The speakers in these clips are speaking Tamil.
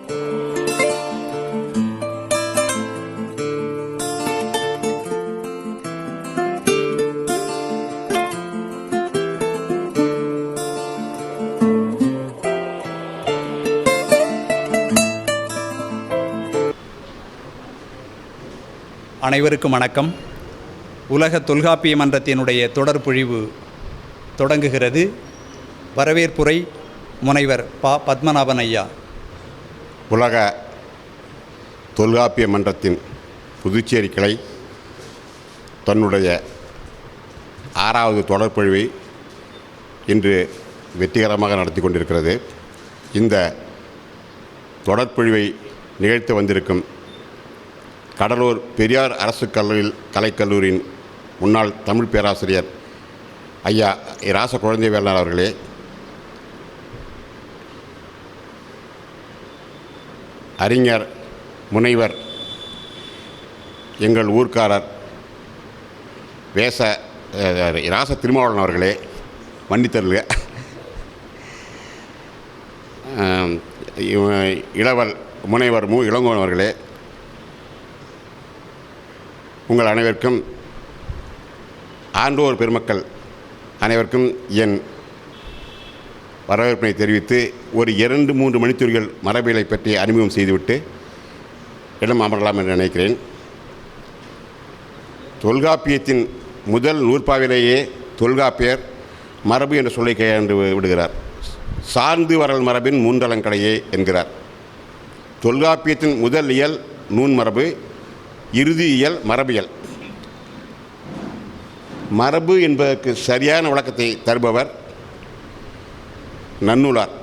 அனைவருக்கும் வணக்கம். உலக தொல்காப்பிய மன்றத்தினுடைய தொடர்பொழிவு தொடங்குகிறது. வரவேற்புரை முனைவர் பத்மநாபன் ஐயா. உலக தொல்காப்பிய மன்றத்தின் புதுச்சேரி கிளை தன்னுடைய 6வது தொடர்பொழிவை இன்று வெற்றிகரமாக நடத்தி கொண்டிருக்கிறது. இந்த தொடர்பொழிவை நிகழ்த்து வந்திருக்கும் கடலூர் பெரியார் அரசு கலைக்கல்லூரியின் முன்னாள் தமிழ் பேராசிரியர் ஐயா ராச குழந்தைவேலனார் அவர்களே, அறிஞர் முனைவர் எங்கள் ஊர்க்காரர் ராச திருமாவளவன் அவர்களே, மன்னித்தருள்க, இளவல் முனைவர் இளங்கோவன் அவர்களே, உங்கள் அனைவருக்கும், ஆண்டோர் பெருமக்கள் அனைவருக்கும் என் வரவேற்பினை தெரிவித்து ஒரு 2-3 மணித்துளிகள் மரபியலை பற்றி அறிமுகம் செய்துவிட்டு இடம் அமரலாம் என்று நினைக்கிறேன். தொல்காப்பியத்தின் முதல் நூற்பாவிலேயே தொல்காப்பியர் மரபு என்ற சொல்லை கையாண்டு விடுகிறார். சார்ந்து வரல் மரபின் மூன்றலங்கடையே என்கிறார். தொல்காப்பியத்தின் முதல் இயல் நூன்மரபு, இறுதி இயல் மரபியல். மரபு என்பதற்கு சரியான விளக்கத்தை தருபவர் நன்னூலார்.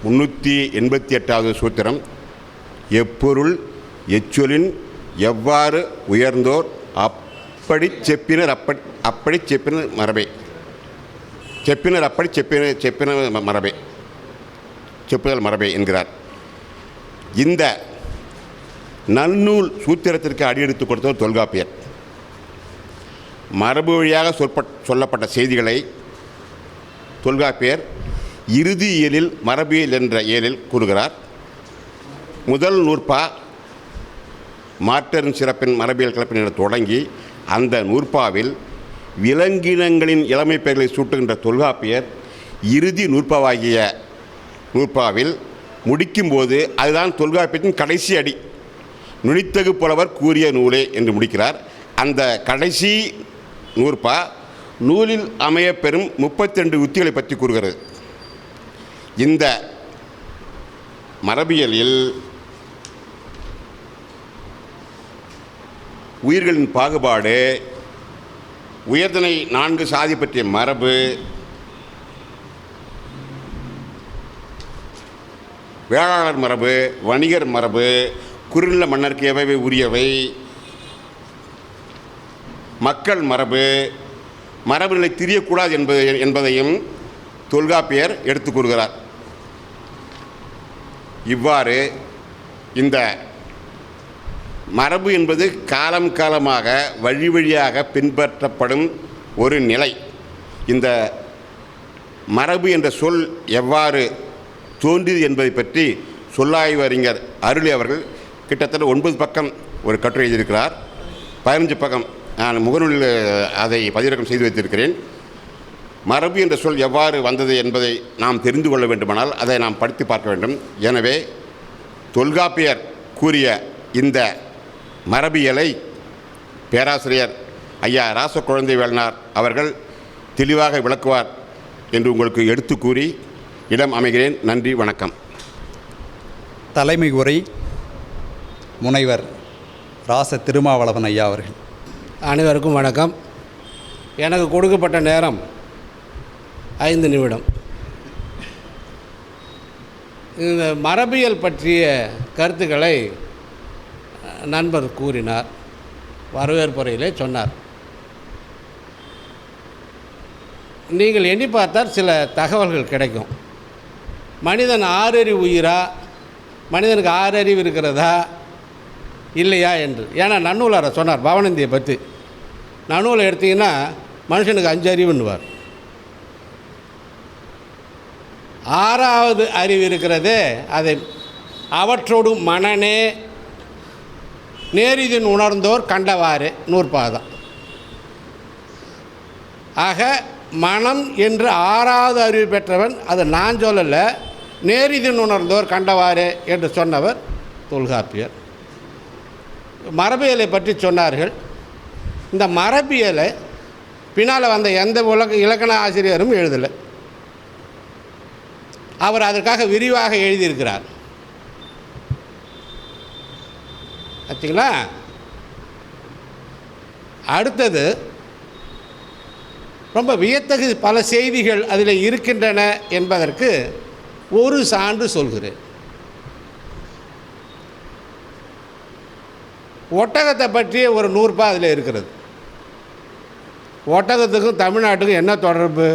388வது சூத்திரம், எப்பொருள் எச்சொலின் எவ்வாறு உயர்ந்தோர் அப்படி செப்பினர் அப்படி செப்பினர் மரபே, செப்பினர் அப்படி செப்பினர் மரபே, செப்புதல் மரபே என்கிறார். இந்த நன்னூல் சூத்திரத்திற்கு அடியெடுத்து கொடுத்தவர் தொல்காப்பியர். மரபு வழியாக சொல்லப்பட்ட செய்திகளை தொல்காப்பியர் இறுதி இயலில் மரபியல் என்ற இயலில் கூறுகிறார். முதல் நூற்பா மாற்றரின் சிறப்பின் மரபியல் கலப்பின் என தொடங்கி அந்த நூற்பாவில் விலங்கினங்களின் இளமை பெயர்களை சூட்டுகின்ற தொல்காப்பியர் இறுதி நூற்பாவாகிய நூற்பாவில் முடிக்கும்போது அதுதான் தொல்காப்பியத்தின் கடைசி அடி. நுனித்தகு புலவர் கூறிய நூலே என்று முடிக்கிறார். அந்த கடைசி நூற்பா நூலில் அமைய பெறும் 32 உத்திகளை பற்றி கூறுகிறது. இந்த மரபியலில் உயிர்களின் பாகுபாடு, உயர்தனை 4 சாதி பற்றிய மரபு, வேளாளர் மரபு, வணிகர் மரபு, குறுநில மன்னருக்கு எவை உரியவை, மக்கள் மரபு, மரபுகளை திரியக்கூடாது என்பதையும் தொல்காப்பியர் எடுத்து கூறுகிறார். இவ்வாறு இந்த மரபு என்பது காலம் காலமாக வழி வழியாக பின்பற்றப்படும் ஒரு நிலை. இந்த மரபு என்ற சொல் எவ்வாறு தோன்றியது என்பதை பற்றி சொல்லாய்வு அறிஞர் அருளி அவர்கள் கிட்டத்தட்ட 9 பக்கம் ஒரு கட்டுரை எழுதியிருக்கிறார். 15 பக்கம் நான் முகநூலில் அதை பதிவிறக்கம் செய்து வைத்திருக்கிறேன். மரபு என்ற சொல் எவ்வாறு வந்தது என்பதை நாம் தெரிந்து கொள்ள வேண்டுமானால் அதை நாம் படித்து பார்க்க வேண்டும். எனவே தொல்காப்பியர் கூறிய இந்த மரபியலை பேராசிரியர் ஐயா ராச குழந்தைவேலனார் அவர்கள் தெளிவாக விளக்குவார் என்று உங்களுக்கு எடுத்து கூறி இடம் அமைகிறேன். நன்றி, வணக்கம். தலைமை உரை முனைவர் ராச திருமாவளவன் ஐயா அவர்கள். அனைவருக்கும் வணக்கம். எனக்கு கொடுக்கப்பட்ட நேரம் 5 நிமிடம். இந்த மரபியல் பற்றிய கருத்துக்களை நண்பர் கூறினார், வரவேற்புரையிலே சொன்னார். நீங்கள் எண்ணி பார்த்தால் சில தகவல்கள் கிடைக்கும். மனிதன் 6 அறிவு உயிரா, மனிதனுக்கு 6 அறிவு இருக்கிறதா இல்லையா என்று. ஏன்னா நன்னூலாரை சொன்னார் பவனந்தியை பற்றி. நன்னூலை எடுத்திங்கன்னா மனுஷனுக்கு 5 அறிவுன்னுவார். 6வது அறிவு இருக்கிறதே அதை அவற்றோடு மனனே நேரிதின் உணர்ந்தோர் கண்டவாறு நூற்பாதம். ஆக மனம் என்று 6வது அறிவு பெற்றவன், அது நான் சொல்லலை, நேரிதின் உணர்ந்தோர் கண்டவாறு என்று சொன்னவர் தொல்காப்பியர். மரபியலை பற்றி சொன்னார்கள். இந்த மரபியலை பின்னால் வந்த எந்த இலக்கண ஆசிரியரும் எழுதலை. அவர் அதற்காக விரிவாக எழுதியிருக்கிறார். ஆச்சுங்களா? அடுத்தது ரொம்ப வியத்தகு பல செய்திகள் அதில் இருக்கின்றன என்பதற்கு ஒரு சான்று சொல்கிறேன். ஒட்டகத்தை பற்றிய ஒரு நூற்பா அதில் இருக்கிறது. ஒட்டகத்துக்கும் தமிழ்நாட்டுக்கும் என்ன தொடர்பு?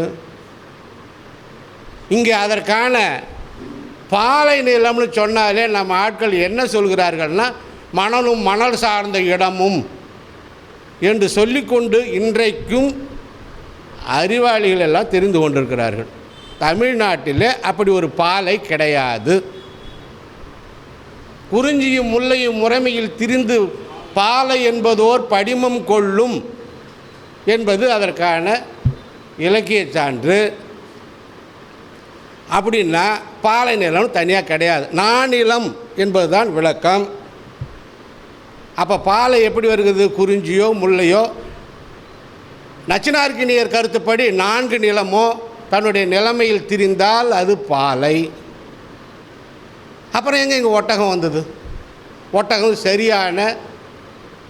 இங்கே அதற்கான பாலை நிலம்னு சொன்னாலே நம்ம ஆட்கள் என்ன சொல்கிறார்கள்னா, மணலும் மணல் சார்ந்த இடமும் என்று சொல்லிக்கொண்டு இன்றைக்கும் அறிவாளிகள் எல்லாம் தெரிந்து கொண்டிருக்கிறார்கள். தமிழ்நாட்டில் அப்படி ஒரு பாலை கிடையாது. குறிஞ்சியும் முல்லையும் முறைமையில் திரிந்து பாலை என்பதோர் படிமம் கொள்ளும் என்பது அதற்கான இலக்கிய சான்று. அப்படின்னா பாலை நிலம் தனியாக கிடையாது, நானிலம் என்பது தான் விளக்கம். அப்போ பாலை எப்படி வருகிறது? குறிஞ்சியோ முல்லையோ. நச்சினார்க்கினியர் கருத்துப்படி 4 நிலமோ தன்னுடைய நிலைமையில் திரிந்தால் அது பாலை. அப்புறம் எங்கே இங்கே ஒட்டகம் வந்தது? ஒட்டகம் சரியான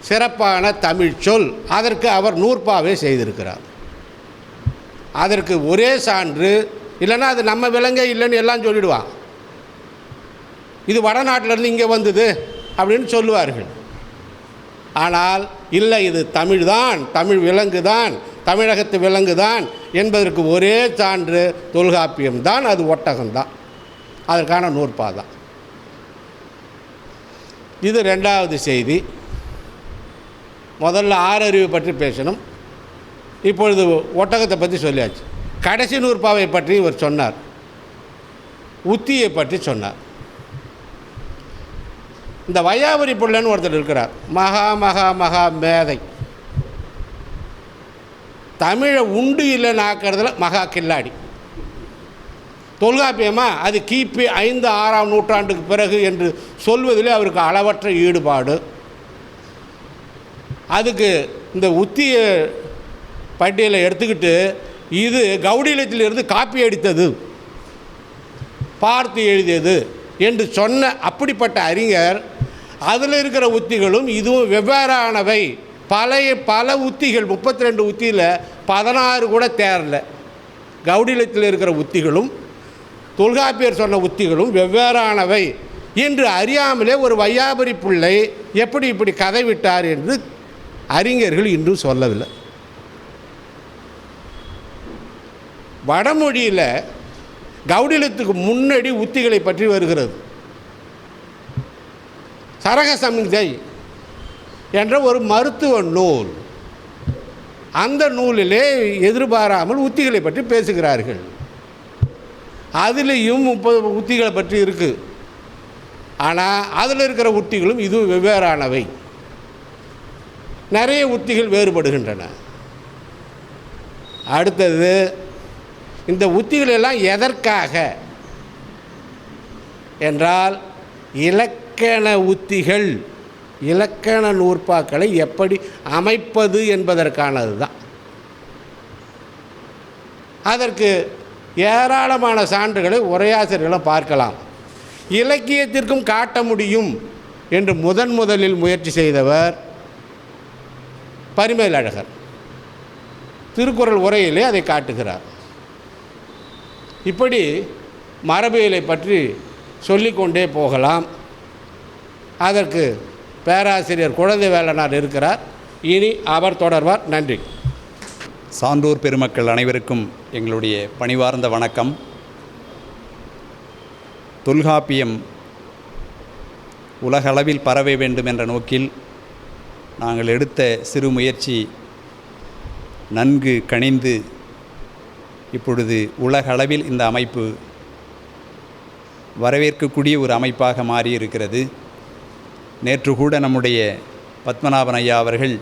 சிறப்பான தமிழ் சொல். அதற்கு அவர் நூற்பாவே செய்திருக்கிறார். அதற்கு ஒரே சான்று, இல்லைன்னா அது நம்ம விலங்கே இல்லைன்னு எல்லாம் சொல்லிடுவான். இது வடநாட்டிலேருந்து இங்கே வந்தது அப்படின்னு சொல்லுவார்கள். ஆனால் இல்லை, இது தமிழ் தான், தமிழ் விலங்கு தான், தமிழகத்து விலங்கு தான் என்பதற்கு ஒரே சான்று தொல்காப்பியம் தான். அது ஒட்டகம்தான், அதற்கான நூற்பா தான். இது 2வது செய்தி. முதல்ல 6 அறிவு பற்றி பேசணும். இப்பொழுது ஒட்டகத்தை பற்றி சொல்லியாச்சு. கடைசி நூற்பாவை பற்றி இவர் சொன்னார். உத்தியை பற்றி சொன்னார். இந்த வையாபுரி பிள்ளைன்னு ஒருத்தர் இருக்கிறார், மகா மகா மகா மேதை. தமிழை உண்டு இல்லைன்னு ஆக்கிறதுல மகா கில்லாடி. தொல்காப்பியமா அது கிபி 5, 6ஆம் நூற்றாண்டுக்கு பிறகு என்று சொல்வதிலே அவருக்கு அளவற்ற ஈடுபாடு. அதுக்கு இந்த உத்திய பட்டியலை எடுத்துக்கிட்டு இது கௌடியத்திலிருந்து காப்பி அடித்தது, பார்த்து எழுதியது என்று சொன்ன அப்படிப்பட்ட அறிஞர் அதில் இருக்கிற உத்திகளும் இதுவும் வெவ்வேறானவை. பல உத்திகள் 32 உத்தியில் 16 கூட தேரல. கௌடியத்தில் இருக்கிற உத்திகளும் தொல்காப்பியர் சொன்ன உத்திகளும் வெவ்வேறானவை என்று அறியாமலே ஒரு வையாபுரி பிள்ளை எப்படி இப்படி கதை விட்டார் என்று அறிஞர்கள் இன்றும் சொல்லவில்லை. வடமொழியில் கௌடியத்துக்கு முன்னாடி உத்திகளை பற்றி வருகிறது. சரக சமிதை என்ற ஒரு மருத்துவ நூல். அந்த நூலிலே எதிர்பாராமல் உத்திகளை பற்றி பேசுகிறார்கள். அதுலேயும் 30 உத்திகளை பற்றி இருக்குது. ஆனால் அதில் இருக்கிற உத்திகளும் இதுவும் வெவ்வேறானவை. நிறைய உத்திகள் வேறுபடுகின்றன. அடுத்தது, இந்த உத்திகள் எல்லாம் எதற்காக என்றால் இலக்கண உத்திகள், இலக்கண நூற்பாக்களை எப்படி அமைப்பது என்பதற்கானது தான். அதற்கு ஏராளமான சான்றுகளை உரையாசிரியர்களும் பார்க்கலாம். இலக்கியத்திற்கும் காட்ட முடியும் என்று முதலில் முயற்சி செய்தவர் பரிமேலழகர். திருக்குறள் உரையிலே அதை காட்டுகிறார். இப்படி மரபியலை பற்றி சொல்லிக்கொண்டே போகலாம். அதற்கு பேராசிரியர் குழந்தை வேலனார் இருக்கிறார். இனி அவர் தொடர்வார். நன்றி. சான்றோர் பெருமக்கள் அனைவருக்கும் எங்களுடைய பணிவார்ந்த வணக்கம். தொல்காப்பியம் உலகளவில் பரவ வேண்டும் என்ற நோக்கில் நாங்கள் எடுத்த சிறு முயற்சி நன்கு கனிந்து இப்பொழுது உலகளவில் இந்த அமைப்பு வரவேற்கக்கூடிய ஒரு அமைப்பாக மாறியிருக்கிறது. நேற்று கூட நம்முடைய பத்மநாபன் ஐயா அவர்கள்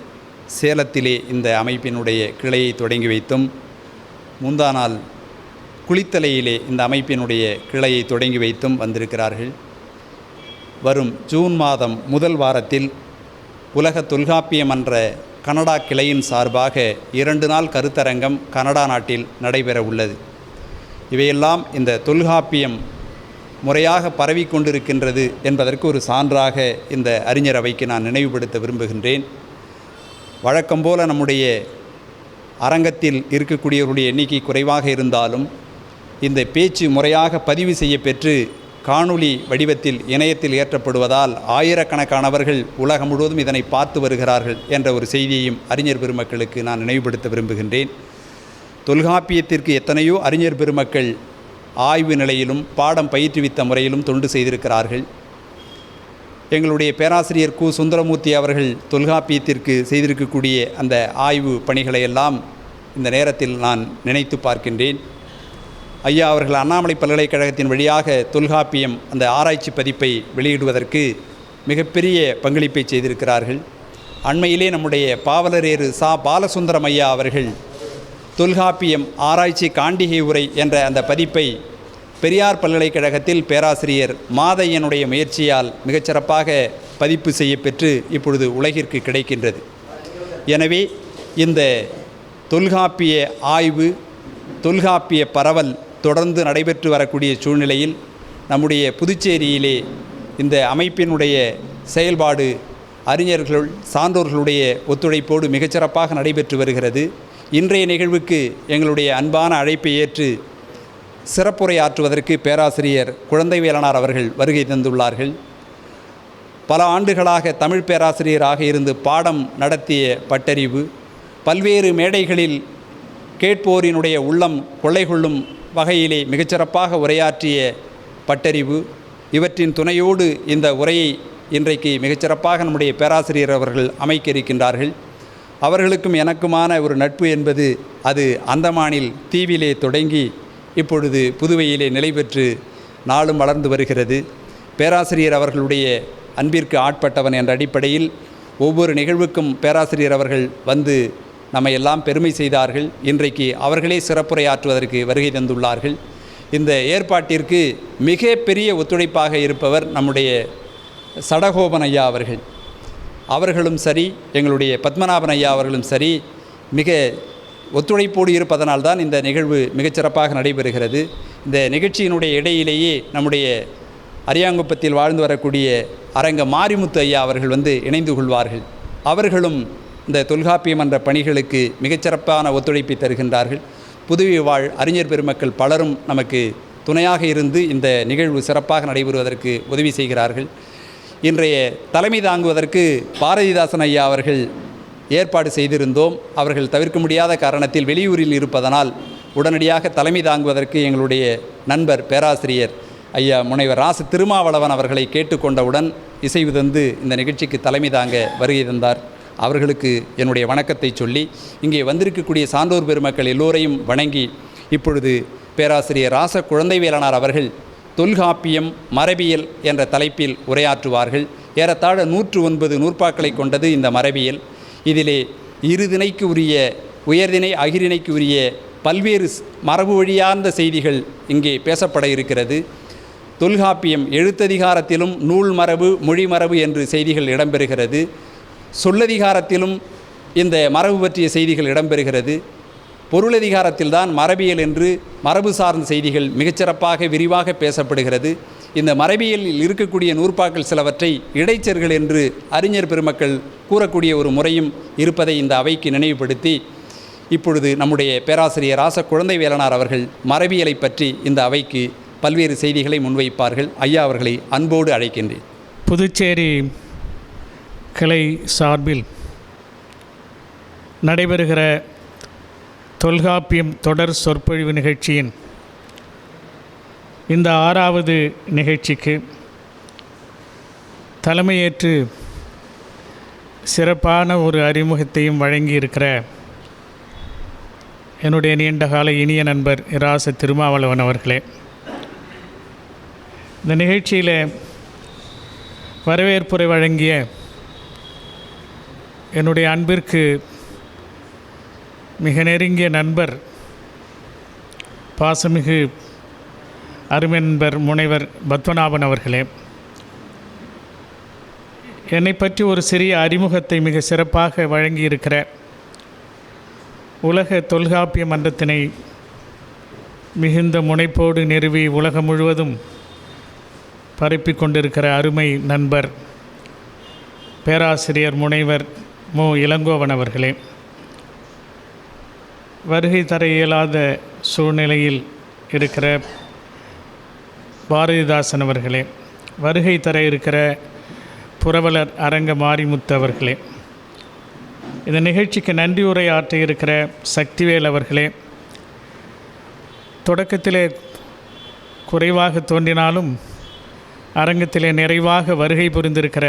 சேலத்திலே இந்த அமைப்பினுடைய கிளையை தொடங்கி வைத்தும், முந்தா நாள் குளித்தலையிலே இந்த அமைப்பினுடைய கிளையை தொடங்கி வைத்தும் வந்திருக்கிறார்கள். வரும் ஜூன் மாதம் முதல் வாரத்தில் உலக தொல்காப்பிய மன்ற கனடா கிளையின் சார்பாக 2 நாள் கருத்தரங்கம் கனடா நாட்டில் நடைபெற உள்ளது. இவையெல்லாம் இந்த தொல்காப்பியம் முறையாக பரவி கொண்டிருக்கின்றது என்பதற்கு ஒரு சான்றாக இந்த அறிஞர் அவைக்கு நான் நினைவுபடுத்த விரும்புகின்றேன். வழக்கம்போல நம்முடைய அரங்கத்தில் இருக்கக்கூடியவருடைய எண்ணிக்கை குறைவாக இருந்தாலும் இந்த பேச்சு முறையாக பதிவு செய்ய பெற்று காணொளி வடிவத்தில் இணையத்தில் ஏற்றப்படுவதால் ஆயிரக்கணக்கானவர்கள் உலகம் முழுவதும் இதனை பார்த்து வருகிறார்கள் என்ற ஒரு செய்தியையும் அறிஞர் பெருமக்களுக்கு நான் நினைவுபடுத்த விரும்புகின்றேன். தொல்காப்பியத்திற்கு எத்தனையோ அறிஞர் பெருமக்கள் ஆய்வு நிலையிலும் பாடம் பயிற்றுவித்த முறையிலும் தொண்டு செய்திருக்கிறார்கள். எங்களுடைய பேராசிரியர் கு. சுந்தரமூர்த்தி அவர்கள் தொல்காப்பியத்திற்கு செய்திருக்கக்கூடிய அந்த ஆய்வு பணிகளையெல்லாம் இந்த நேரத்தில் நான் நினைத்து பார்க்கின்றேன். ஐயா அவர்கள் அண்ணாமலை பல்கலைக்கழகத்தின் வழியாக தொல்காப்பியம் அந்த ஆராய்ச்சி பதிப்பை வெளியிடுவதற்கு மிகப்பெரிய பங்களிப்பை செய்திருக்கிறார்கள். அண்மையிலே நம்முடைய பாவலரேறு சா. பாலசுந்தரம் ஐயா அவர்கள் தொல்காப்பியம் ஆராய்ச்சி காண்டிகை உரை என்ற அந்த பதிப்பை பெரியார் பல்கலைக்கழகத்தில் பேராசிரியர் மாதையனுடைய முயற்சியால் மிகச்சிறப்பாக பதிப்பு செய்ய பெற்று இப்பொழுது உலகிற்கு கிடைக்கின்றது. எனவே இந்த தொல்காப்பிய ஆய்வு, தொல்காப்பிய பரவல் தொடர்ந்து நடைபெற்று வரக்கூடிய சூழ்நிலையில் நம்முடைய புதுச்சேரியிலே இந்த அமைப்பினுடைய செயல்பாடு அறிஞர்கள் சான்றோர்களுடைய ஒத்துழைப்போடு மிகச்சிறப்பாக நடைபெற்று வருகிறது. இன்றைய நிகழ்வுக்கு எங்களுடைய அன்பான அழைப்பை ஏற்று சிறப்புரையாற்றுவதற்கு பேராசிரியர் குழந்தைவேலனார் அவர்கள் வருகை தந்துள்ளார்கள். பல ஆண்டுகளாக தமிழ் பேராசிரியராக இருந்து பாடம் நடத்திய பட்டறிவு, பல்வேறு மேடைகளில் கேட்போரினுடைய உள்ளம் கொள்ளை கொள்ளும் வகையிலே மிகச்சிறப்பாக உரையாற்றிய பட்டறிவு, இவற்றின் துணையோடு இந்த உரையை இன்றைக்கு மிகச்சிறப்பாக நம்முடைய பேராசிரியர் அவர்கள் அமைக்க இருக்கின்றார்கள். அவர்களுக்கும் எனக்குமான ஒரு நட்பு என்பது அது அந்தமானில் தீவிலே தொடங்கி இப்பொழுது புதுவையிலே நிலை பெற்று நாளும் வளர்ந்து வருகிறது. பேராசிரியர் அவர்களுடைய அன்பிற்கு ஆட்பட்டவன் என்ற அடிப்படையில் ஒவ்வொரு நிகழ்வுக்கும் பேராசிரியர் அவர்கள் வந்து நம்மை எல்லாம் பெருமை செய்தார்கள். இன்றைக்கு அவர்களே சிறப்புரையாற்றுவதற்கு வருகை தந்துள்ளார்கள். இந்த ஏற்பாட்டிற்கு மிக பெரிய ஒத்துழைப்பாக இருப்பவர் நம்முடைய சடகோபன் ஐயா அவர்கள். அவர்களும் சரி, எங்களுடைய பத்மநாபன் ஐயா அவர்களும் சரி, மிக ஒத்துழைப்போடு இருப்பதனால்தான் இந்த நிகழ்வு மிகச்சிறப்பாக நடைபெறுகிறது. இந்த நிகழ்ச்சியினுடைய இடையிலேயே நம்முடைய அரியாங்குப்பத்தில் வாழ்ந்து வரக்கூடிய அரங்க மாரிமுத்து ஐயா அவர்கள் வந்து இணைந்து கொள்வார்கள். அவர்களும் இந்த தொல்காப்பிய மன்ற பணிகளுக்கு மிகச்சிறப்பான ஒத்துழைப்பை தருகின்றார்கள். புதுவை வாழ் அறிஞர் பெருமக்கள் பலரும் நமக்கு துணையாக இருந்து இந்த நிகழ்வு சிறப்பாக நடைபெறுவதற்கு உதவி செய்கிறார்கள். இன்றைய தலைமை தாங்குவதற்கு பாரதிதாசன் ஐயா அவர்கள் ஏற்பாடு செய்திருந்தோம். அவர்கள் தவிர்க்க முடியாத காரணத்தில் வெளியூரில் இருப்பதனால் உடனடியாக தலைமை தாங்குவதற்கு எங்களுடைய நண்பர் பேராசிரியர் ஐயா முனைவர் ராச திருமாவளவன் அவர்களை கேட்டுக்கொண்டவுடன் இசைவு தந்து இந்த நிகழ்ச்சிக்கு தலைமை தாங்க வருகை தந்தார். அவர்களுக்கு என்னுடைய வணக்கத்தை சொல்லி இங்கே வந்திருக்கக்கூடிய சான்றோர் பெருமக்கள் எல்லோரையும் வணங்கி இப்பொழுது பேராசிரியர் ராச குழந்தைவேலனார் அவர்கள் தொல்காப்பியம் மரபியல் என்ற தலைப்பில் உரையாற்றுவார்கள். ஏறத்தாழ 109 நூற்பாக்களை கொண்டது இந்த மரபியல். இதிலே இருதிணைக்கு உரிய, உயர்திணை அகிரிணைக்கு உரிய பல்வேறு மரபு வழியார்ந்த செய்திகள் இங்கே பேசப்பட இருக்கிறது. தொல்காப்பியம் எழுத்ததிகாரத்திலும் நூல் மரபு, மொழி மரபு என்று செய்திகள் இடம்பெறுகிறது. சொல்லதிகாரத்திலும் இந்த மரபு பற்றிய செய்திகள் இடம்பெறுகிறது. பொருளதிகாரத்தில்தான் மரபியல் என்று மரபு சார்ந்த செய்திகள் மிகச்சிறப்பாக விரிவாக பேசப்படுகிறது. இந்த மரபியலில் இருக்கக்கூடிய நூற்பாக்கள் சிலவற்றை இடைச்சர்கள் என்று அறிஞர் பெருமக்கள் கூறக்கூடிய ஒரு முறையும் இருப்பதை இந்த அவைக்கு நினைவுபடுத்தி இப்பொழுது நம்முடைய பேராசிரியர் ராச குழந்தைவேலனார் அவர்கள் மரபியலை பற்றி இந்த அவைக்கு பல்வேறு செய்திகளை முன்வைப்பார்கள். ஐயா அவர்களை அன்போடு அழைக்கின்றேன். புதுச்சேரி கிளை சார்பில் நடைபெறுகிற தொல்காப்பியம் தொடர் சொற்பொழிவு நிகழ்ச்சியின் இந்த 6வது நிகழ்ச்சிக்கு தலைமையேற்று சிறப்பான ஒரு அறிமுகத்தையும் வழங்கியிருக்கிற என்னுடைய நீண்டகால இனிய நண்பர் இராச திருமாவளவன் அவர்களே, இந்த நிகழ்ச்சியில் வரவேற்புரை வழங்கிய என்னுடைய அன்பிற்கு மிக நெருங்கிய நண்பர், பாசமிகு அருமென்பர் முனைவர் பத்மநாபன் அவர்களே, என்னை பற்றி ஒரு சிறிய அறிமுகத்தை மிக சிறப்பாக வழங்கியிருக்கிற உலக தொல்காப்பிய மன்றத்தினை மிகுந்த முனைப்போடு நிறுவி உலகம் முழுவதும் பரப்பிக் கொண்டிருக்கிற அருமை நண்பர் பேராசிரியர் முனைவர் மு. இளங்கோவன் அவர்களே, வருகை தர இயலாத சூழ்நிலையில் இருக்கிற பாரதிதாசன் அவர்களே, வருகை தர இருக்கிற புரவலர் அரங்க மாரிமுத்து அவர்களே, இந்த நிகழ்ச்சிக்கு நன்றி உரை ஆற்ற இருக்கிற சக்திவேல் அவர்களே, தொடக்கத்திலே குறைவாக தோன்றினாலும் அரங்கத்திலே நிறைவாக வருகை புரிந்திருக்கிற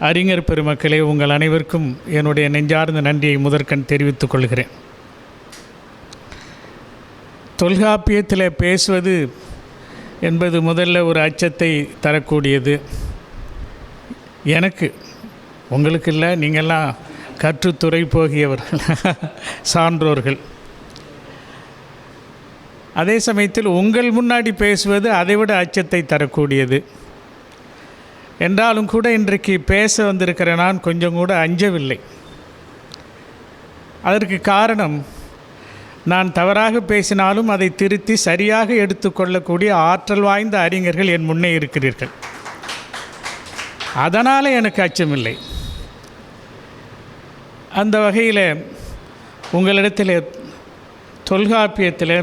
அறிஞர் பெருமக்களே, உங்கள் அனைவருக்கும் என்னுடைய நெஞ்சார்ந்த நன்றியை முதற்கண் தெரிவித்துக் கொள்கிறேன். தொல்காப்பியத்தில் பேசுவது என்பது முதல்ல ஒரு அச்சத்தை தரக்கூடியது. எனக்கு, உங்களுக்கு இல்லை, நீங்கள்லாம் கற்றுத்துறை போகியவர்கள், சான்றோர்கள். அதே சமயத்தில் உங்கள் முன்னாடி பேசுவது அதைவிட அச்சத்தை தரக்கூடியது. என்றாலும் கூட இன்றைக்கு பேச வந்திருக்கிற நான் கொஞ்சம் கூட அஞ்சவில்லை. அதற்கு காரணம், நான் தவறாக பேசினாலும் அதை திருத்தி சரியாக எடுத்துக்கொள்ளக்கூடிய ஆற்றல் வாய்ந்த அறிஞர்கள் என் முன்னே இருக்கிறீர்கள். அதனால் எனக்கு அச்சமில்லை. அந்த வகையில் உங்களிடத்தில் தொல்காப்பியத்தில்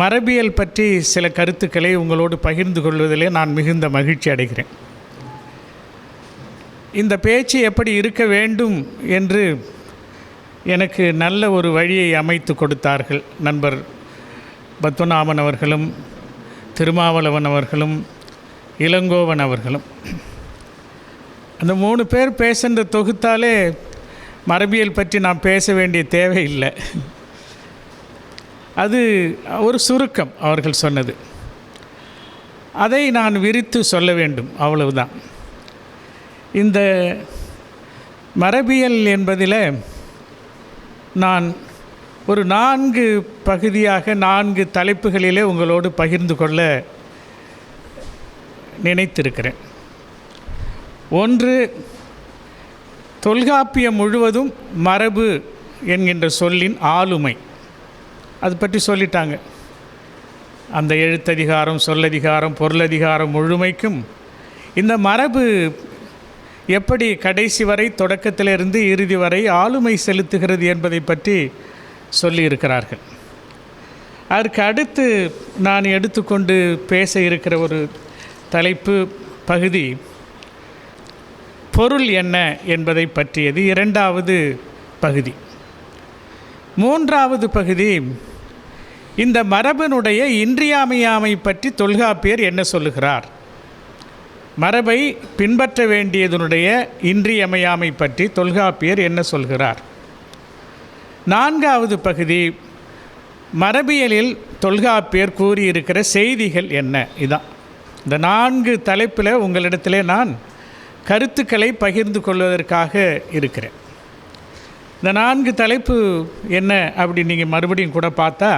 மரபியல் பற்றி சில கருத்துக்களை உங்களோடு பகிர்ந்து கொள்வதிலே நான் மிகுந்த மகிழ்ச்சி அடைகிறேன். இந்த பேச்சு எப்படி இருக்க வேண்டும் என்று எனக்கு நல்ல ஒரு வழியை அமைத்து கொடுத்தார்கள் நண்பர் பத்மநாபன் அவர்களும், திருமாவளவன் அவர்களும், இளங்கோவன் அவர்களும். அந்த 3 பேர் பேசுகிற தொகுத்தாலே மரபியல் பற்றி நான் பேச வேண்டிய தேவையில்லை. அது ஒரு சுருக்கம் அவர்கள் சொன்னது. அதை நான் விரித்து சொல்ல வேண்டும், அவ்வளவுதான். இந்த மரபியல் என்பதில் நான் ஒரு 4 பகுதியாக 4 தலைப்புகளிலே உங்களோடு பகிர்ந்து கொள்ள நினைத்திருக்கிறேன். ஒன்று, தொல்காப்பியம் முழுவதும் மரபு என்கின்ற சொல்லின் ஆளுமை. அது பற்றி சொல்லிட்டாங்க. அந்த எழுத்ததிகாரம், சொல்லதிகாரம், பொருளதிகாரம் முழுமைக்கும் இந்த மரபு எப்படி கடைசி வரை, தொடக்கத்திலிருந்து இறுதி வரை ஆளுமை செலுத்துகிறது என்பதை பற்றி சொல்லியிருக்கிறார்கள். அதற்கு அடுத்து நான் எடுத்துக்கொண்டு பேச இருக்கிற ஒரு தலைப்பு பகுதி பொருள் என்ன என்பதை பற்றியது 2வது பகுதி. 3வது பகுதி, இந்த மரபனுடைய இன்றியமையாமை பற்றி தொல்காப்பியர் என்ன சொல்லுகிறார், மரபை பின்பற்ற வேண்டியதனுடைய இன்றியமையாமை பற்றி தொல்காப்பியர் என்ன சொல்கிறார். 4வது பகுதி, மரபியலில் தொல்காப்பியர் கூறியிருக்கிற செய்திகள் என்ன. இதான் இந்த 4 தலைப்பில் உங்களிடத்திலே நான் கருத்துக்களை பகிர்ந்து கொள்வதற்காக இருக்கிறேன். இந்த 4 தலைப்பு என்ன அப்படி நீங்கள் மறுபடியும் கூட பார்த்தா,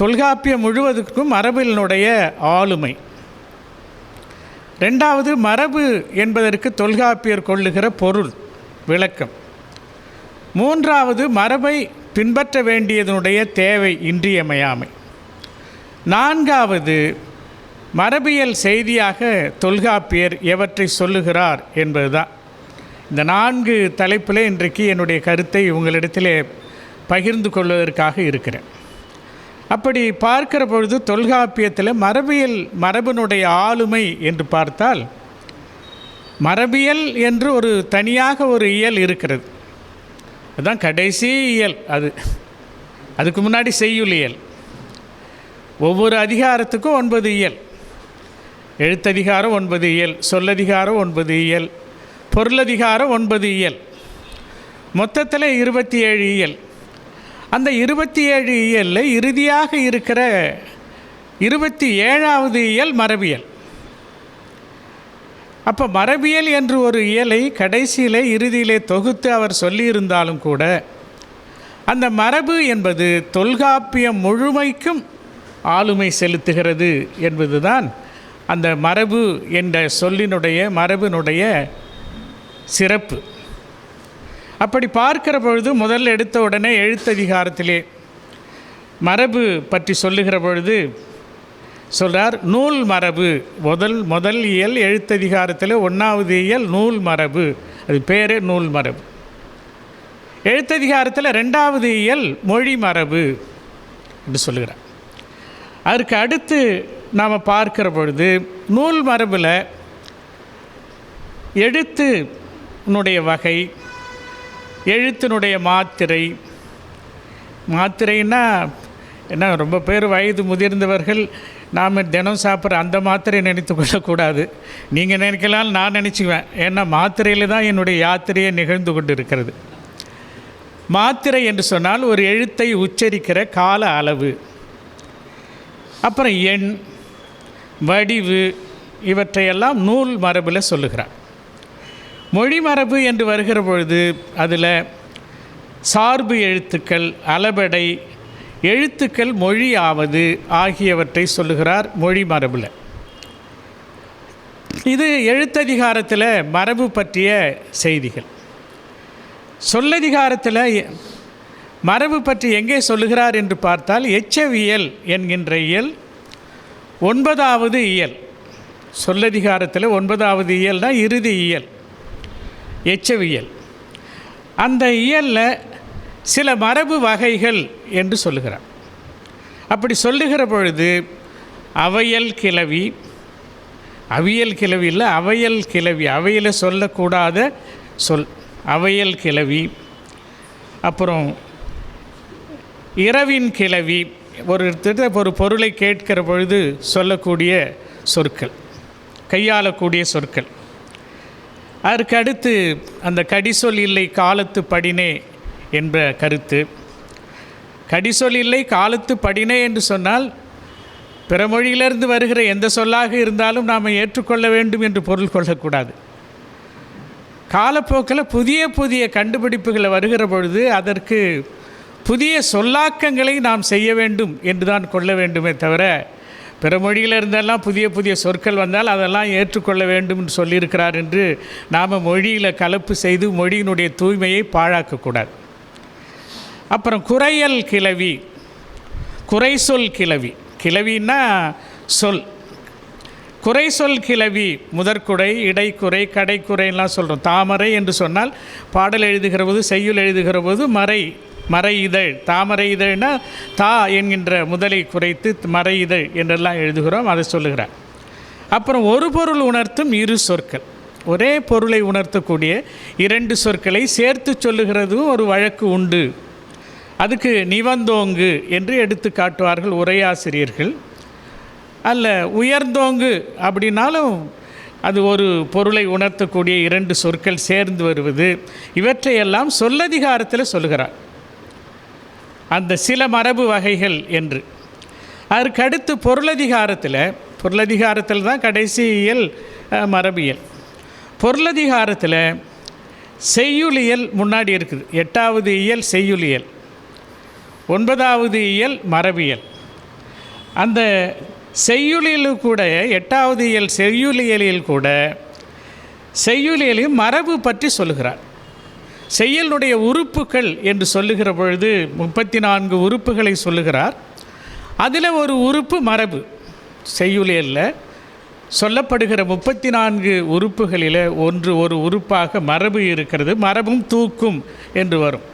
தொல்காப்பியம் முழுவதுக்கும் மரபினுடைய ஆளுமை. 2வது, மரபு என்பதற்கு தொல்காப்பியர் கொள்ளுகிற பொருள் விளக்கம். 3வது, மரபை பின்பற்ற வேண்டியதனுடைய தேவை, இன்றியமையாமை. 4வது, மரபியல் செய்தியாக தொல்காப்பியர் எவற்றை சொல்லுகிறார் என்பதுதான். இந்த 4 தலைப்பில் இன்றைக்கு என்னுடைய கருத்தை உங்களிடத்திலே பகிர்ந்து கொள்வதற்காக இருக்கிறேன். அப்படி பார்க்கிற பொழுது தொல்காப்பியத்தில் மரபினுடைய ஆளுமை என்று பார்த்தால், மரபியல் என்று ஒரு தனியாக ஒரு இயல் இருக்கிறது. அதுதான் கடைசி இயல். அதுக்கு முன்னாடி செய்யுளியல். ஒவ்வொரு அதிகாரத்துக்கும் 9 இயல். எழுத்ததிகாரம் 9 இயல், சொல்லதிகாரம் 9 இயல், பொருளதிகாரம் 9 இயல், மொத்தத்தில் 27 இயல். அந்த 27 இயலில் இறுதியாக இருக்கிற 27வது இயல் மரபியல். அப்போ மரபியல் என்று ஒரு இயலை கடைசியிலே இறுதியிலே தொகுத்து அவர் சொல்லியிருந்தாலும் கூட அந்த மரபு என்பது தொல்காப்பியம் முழுமைக்கும் ஆளுமை செலுத்துகிறது என்பதுதான் அந்த மரபு என்ற சொல்லினுடைய மரபினுடைய சிறப்பு. அப்படி பார்க்கிற பொழுது முதல் எடுத்த உடனே எழுத்ததிகாரத்திலே மரபு பற்றி சொல்லுகிற பொழுது சொல்கிறார் நூல் மரபு. முதல் இயல் எழுத்ததிகாரத்தில் 1வது இயல் நூல் மரபு, அது பேரே நூல் மரபு. எழுத்ததிகாரத்தில் 2வது இயல் மொழி மரபு என்று சொல்லுகிறார். அதற்கு அடுத்து நாம் பார்க்கிற பொழுது நூல் மரபில் எழுத்தினுடைய வகை, எழுத்தினுடைய மாத்திரைன்னா என்ன, ரொம்ப பேர் வயது முதிர்ந்தவர்கள் நாம் தினம் சாப்பிட்ற அந்த மாத்திரை நினைத்து கொள்ளக்கூடாது. நீங்கள் நினைக்கலாம், நான் நினச்சிக்குவேன். ஏன்னா மாத்திரையில் தான் என்னுடைய யாத்திரையை நிகழ்ந்து கொண்டு இருக்கிறது. மாத்திரை என்று சொன்னால் ஒரு எழுத்தை உச்சரிக்கிற கால அளவு, அப்புறம் எண், வடிவு, இவற்றையெல்லாம் நூல் மரபில் சொல்லுகிறார். மொழி மரபு என்று வருகிற பொழுது அதில் சார்பு எழுத்துக்கள், அளபெடை, எழுத்துக்கள் மொழி ஆவது ஆகியவற்றை சொல்லுகிறார் மொழி மரபில். இது எழுத்ததிகாரத்தில் மரபு பற்றிய செய்திகள். சொல்லதிகாரத்தில் மரபு பற்றி எங்கே சொல்லுகிறார் என்று பார்த்தால் எச்சவியல் என்கின்ற இயல் 9வது இயல். சொல்லதிகாரத்தில் 9வது இயல் தான் இறுதி இயல், எச்சவியல். அந்த இயலில் சில மரபு வகைகள் என்று சொல்லுகிறார். அப்படி சொல்லுகிற பொழுது அவையல் கிளவி, அவியல் கிளவி இல்லை, அவையல் கிளவி, அவையில் சொல்லக்கூடாத சொல் அவையல் கிளவி, அப்புறம் இரவின் கிளவி, ஒரு பொருளை கேட்கிற பொழுது சொல்லக்கூடிய சொற்கள், கையாளக்கூடிய சொற்கள். அதற்கு அடுத்து அந்த கடிசொல் இல்லை காலத்து படினே என்ற கருத்து. கடிசொல் இல்லை காலத்து படினே என்று சொன்னால் பிற மொழியிலிருந்து வருகிற எந்த சொல்லாக இருந்தாலும் நாம் ஏற்றுக்கொள்ள வேண்டும் என்று பொருள் கொள்ளக்கூடாது. காலப்போக்கில் புதிய புதிய கண்டுபிடிப்புகளை வருகிற பொழுது அதற்கு புதிய சொல்லாக்கங்களை நாம் செய்ய வேண்டும் என்று தான் கொள்ள வேண்டுமே தவிர, பிற மொழியில் இருந்தெல்லாம் புதிய புதிய சொற்கள் வந்தால் அதெல்லாம் ஏற்றுக்கொள்ள வேண்டும் என்று சொல்லியிருக்கிறார் என்று நாம் மொழியில் கலப்பு செய்து மொழியினுடைய தூய்மையை பாழாக்கக்கூடாது. அப்புறம் குறையல் கிளவி, குறைசொல் கிளவி, கிளவின்னா சொல். குறைசொல் கிளவி முதற்குறை, இடைக்குறை, கடைக்குறைலாம் சொல்கிறோம். தாமரை என்று சொன்னால் பாடல் எழுதுகிற போது, செய்யுள் எழுதுகிற போது மறை இதழ், தாமரை இதழ்னா தா என்கின்ற முதலை குறைத்து மறை இதழ் என்றெல்லாம் எழுதுகிறோம், அதை சொல்லுகிறார். அப்புறம் ஒரு பொருள் உணர்த்தும் இரு சொற்கள், ஒரே பொருளை உணர்த்தக்கூடிய 2 சொற்களை சேர்த்து சொல்லுகிறதும் ஒரு வழக்கு உண்டு. அதுக்கு நிவந்தோங்கு என்று எடுத்து காட்டுவார்கள் உரையாசிரியர்கள். அல்ல உயர்ந்தோங்கு அப்படின்னாலும் அது ஒரு பொருளை உணர்த்தக்கூடிய 2 சொற்கள் சேர்ந்து வருவது. இவற்றையெல்லாம் சொல்லதிகாரத்தில் சொல்லுகிறார், அந்த சில மரபு வகைகள் என்று. அதற்கடுத்து பொருளதிகாரத்தில் தான் கடைசி இயல் மரபியல். பொருளதிகாரத்தில் செய்யுளியல் முன்னாடி இருக்குது. 8வது இயல் செய்யுளியல், 9வது இயல் மரபியல். அந்த செய்யுளியலில் கூட 8வது இயல் செய்யுளியலில் கூட செய்யுளியலில் மரபு பற்றி சொல்லுகிறார். செய்யுளுடைய உறுப்புகள் என்று சொல்லுகிற பொழுது 34 உறுப்புகளை சொல்லுகிறார். அதில் ஒரு உறுப்பு மரபு. செய்யுளியலில் சொல்லப்படுகிற 34 உறுப்புகளில் ஒரு உறுப்பாக மரபு இருக்கிறது. மரபும் தூக்கும் என்று வரும்.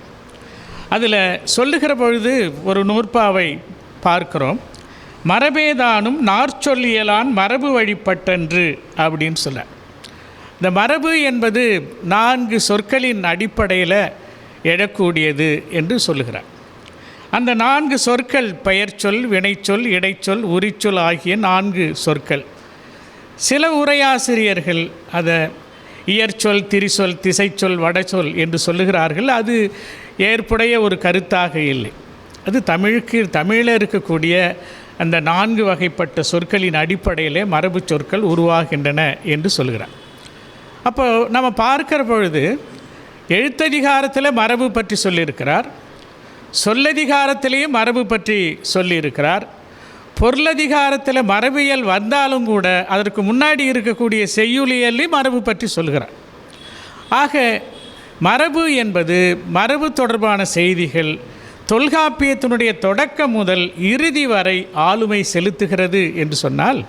அதில் சொல்லுகிற பொழுது ஒரு நூற்பாவை பார்க்கிறோம். மரபேதானும் நாற்சொல்லியலான் மரபு வழிபட்டன்று அப்படின்னு சொல்ல. இந்த மரபு என்பது 4 சொற்களின் அடிப்படையில் எழக்கூடியது என்று சொல்லுகிறார். அந்த 4 சொற்கள் பெயர்ச்சொல், வினைச்சொல், இடைச்சொல், உரிச்சொல் ஆகிய 4 சொற்கள். சில உரையாசிரியர்கள் அதை இயற்சொல், திரிசொல், திசைச்சொல், வடச்சொல் என்று சொல்லுகிறார்கள். அது ஏற்புடைய ஒரு கருத்தாக இல்லை. அது தமிழில் இருக்கக்கூடிய அந்த 4 வகைப்பட்ட சொற்களின் அடிப்படையிலே மரபு சொற்கள் உருவாகின்றன என்று சொல்கிறார். அப்போ நம்ம பார்க்கிற பொழுது எழுத்ததிகாரத்தில் மரபு பற்றி சொல்லியிருக்கிறார், சொல்லதிகாரத்திலேயும் மரபு பற்றி சொல்லியிருக்கிறார், பொருளதிகாரத்தில் மரபியல் வந்தாலும் கூட அதற்கு முன்னாடி இருக்கக்கூடிய செய்யுளியல்லையும் மரபு பற்றி சொல்கிறார். ஆக மரபு என்பது மரபு தொடர்பான செய்திகள் தொல்காப்பியத்தினுடைய தொடக்கம் முதல் இறுதி வரை ஆளுமை செலுத்துகிறது என்று சொன்னால்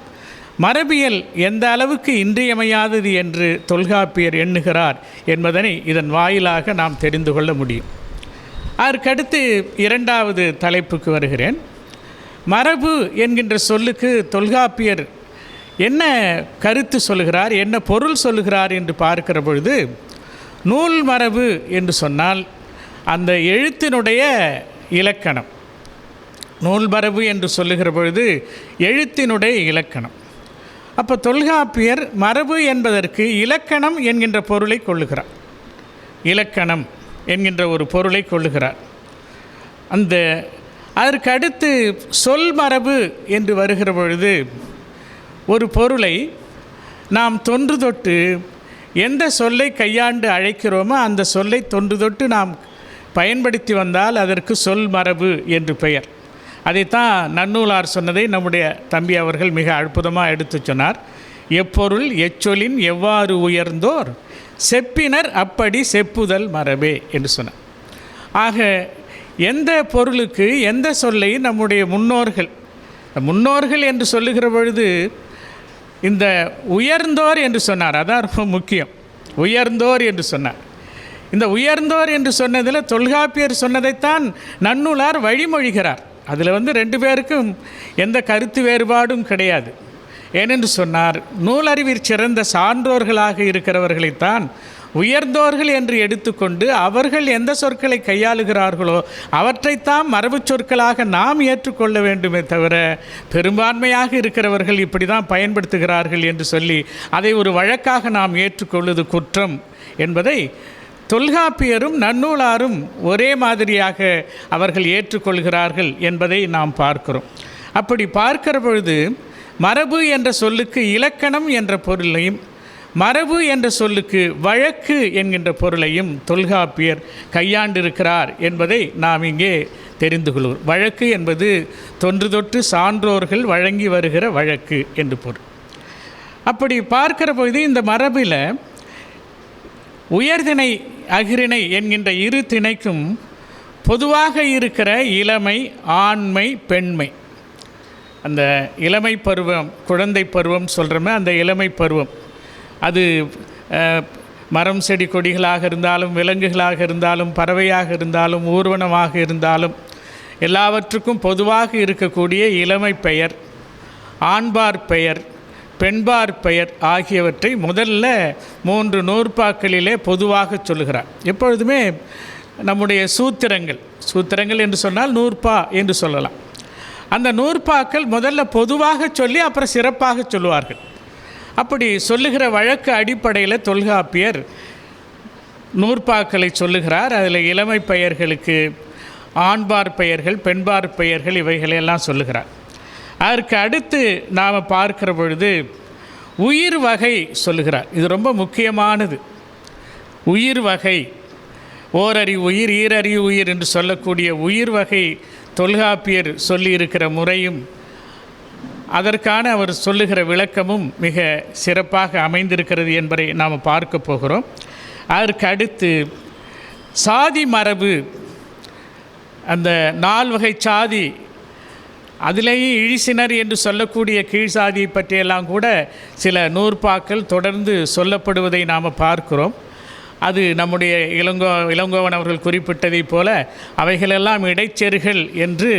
மரபியல் எந்த அளவுக்கு இன்றியமையாதது என்று தொல்காப்பியர் எண்ணுகிறார் என்பதனை இதன் வாயிலாக நாம் தெரிந்து கொள்ள முடியும். அதற்கடுத்து 2வது தலைப்புக்கு வருகிறேன். மரபு என்கின்ற சொல்லுக்கு தொல்காப்பியர் என்ன கருத்து சொல்கிறார், என்ன பொருள் சொல்கிறார் என்று பார்க்கிற பொழுது, நூல் மரபு என்று சொன்னால் அந்த எழுத்தினுடைய இலக்கணம். நூல் மரபு என்று சொல்லுகிற பொழுது எழுத்தினுடைய இலக்கணம். அப்போ தொல்காப்பியர் மரபு என்பதற்கு இலக்கணம் என்கின்ற பொருளை கொள்ளுகிறார். இலக்கணம் என்கின்ற ஒரு பொருளை கொள்ளுகிறார். அதற்கு அடுத்து சொல் மரபு என்று வருகிற பொழுது ஒரு பொருளை நாம் தொன்று தொட்டு எந்த சொல்லை கையாண்டு அழைக்கிறோமோ அந்த சொல்லை தொன்று தொட்டு நாம் பயன்படுத்தி வந்தால் அதற்கு சொல் மரபு என்று பெயர். அதைத்தான் நன்னூலார் சொன்னதை நம்முடைய தம்பி அவர்கள் மிக அற்புதமாக எடுத்து சொன்னார். எப்பொருள் எச்சொலின் எவ்வாறு உயர்ந்தோர் செப்பினர் அப்படி செப்புதல் மரபே என்று சொன்னார். ஆக எந்த பொருளுக்கு எந்த சொல்லை நம்முடைய முன்னோர்கள் என்று சொல்லுகிற பொழுது இந்த உயர்ந்தோர் என்று சொன்னார். அதான் ரொம்ப முக்கியம். உயர்ந்தோர் என்று சொன்னார். இந்த உயர்ந்தோர் என்று சொன்னதில் தொல்காப்பியர் சொன்னதைத்தான் நன்னூலார் வழிமொழிகிறார். அதில் 2 பேருக்கும் எந்த கருத்து வேறுபாடும் கிடையாது. ஏனென்று சொன்னார், நூலறிவிற் சிறந்த சான்றோர்களாக இருக்கிறவர்களைத்தான் உயர்ந்தோர்கள் என்று எடுத்துக்கொண்டு அவர்கள் எந்த சொற்களை கையாளுகிறார்களோ அவற்றைத்தான் மரபு சொற்களாக நாம் ஏற்றுக்கொள்ள வேண்டுமே தவிர பெரும்பான்மையாக இருக்கிறவர்கள் இப்படி தான் பயன்படுத்துகிறார்கள் என்று சொல்லி அதை ஒரு வழக்காக நாம் ஏற்றுக்கொள்வது குற்றம் என்பதை தொல்காப்பியரும் நன்னூலாரும் ஒரே மாதிரியாக அவர்கள் ஏற்றுக்கொள்கிறார்கள் என்பதை நாம் பார்க்கிறோம். அப்படி பார்க்கிற பொழுது மரபு என்ற சொல்லுக்கு இலக்கணம் என்ற பொருளையும் மரபு என்ற சொல்லுக்கு வழக்கு என்கின்ற பொருளையும் தொல்காப்பியர் கையாண்டிருக்கிறார் என்பதை நாம் இங்கே தெரிந்து கொள்வோம். வழக்கு என்பது தொன்று தொட்டு சான்றோர்கள் வழங்கி வருகிற வழக்கு என்று பொருள். அப்படி பார்க்கிற பொழுது இந்த மரபில் உயர்திணை அகிரிணை என்கின்ற 2 திணைக்கும் பொதுவாக இருக்கிற இளமை, ஆண்மை, பெண்மை. அந்த இளமை பருவம், குழந்தை பருவம் சொல்கிறோமே, அந்த இளமை பருவம் அது மரம் செடி கொடிகளாக இருந்தாலும் விலங்குகளாக இருந்தாலும் பறவையாக இருந்தாலும் ஊர்வனமாக இருந்தாலும் எல்லாவற்றுக்கும் பொதுவாக இருக்கக்கூடிய இளமை பெயர், ஆண்பார் பெயர், பெண்பார் பெயர் ஆகியவற்றை முதல்ல 3 நூற்பாக்களிலே பொதுவாக சொல்லுகிறார். எப்பொழுதுமே நம்முடைய சூத்திரங்கள் என்று சொன்னால் நூற்பா என்று சொல்லலாம். அந்த நூற்பாக்கள் முதல்ல பொதுவாக சொல்லி அப்புறம் சிறப்பாக சொல்லுவார்கள். அப்படி சொல்லுகிற வழக்கு அடிப்படையில் தொல்காப்பியர் நூற்பாக்களை சொல்லுகிறார். அதில் இளமை பெயர்களுக்கு ஆண்பார் பெயர்கள், பெண்பார் பெயர்கள் இவைகளையெல்லாம் சொல்லுகிறார். அதற்கு அடுத்து நாம் பார்க்கிற பொழுது உயிர் வகை சொல்லுகிறார். இது ரொம்ப முக்கியமானது. உயிர் வகை, ஓரறி உயிர், ஈரறி உயிர் என்று சொல்லக்கூடிய உயிர் வகை தொல்காப்பியர் சொல்லியிருக்கிற முறையும் அதற்கான அவர் சொல்லுகிற விளக்கமும் மிக சிறப்பாக அமைந்திருக்கிறது என்பதை நாம் பார்க்க போகிறோம். அதற்கு அடுத்து சாதி மரபு, அந்த 4 வகை சாதி, அதிலேயே இழிசினர் என்று சொல்லக்கூடிய கீழ் சாதியை பற்றியெல்லாம் கூட சில நூற்பாக்கள் தொடர்ந்து சொல்லப்படுவதை நாம் பார்க்கிறோம். அது நம்முடைய இளங்கோவன் அவர்கள் குறிப்பிட்டதைப் போல அவைகளெல்லாம் இடைச்செருகள் என்று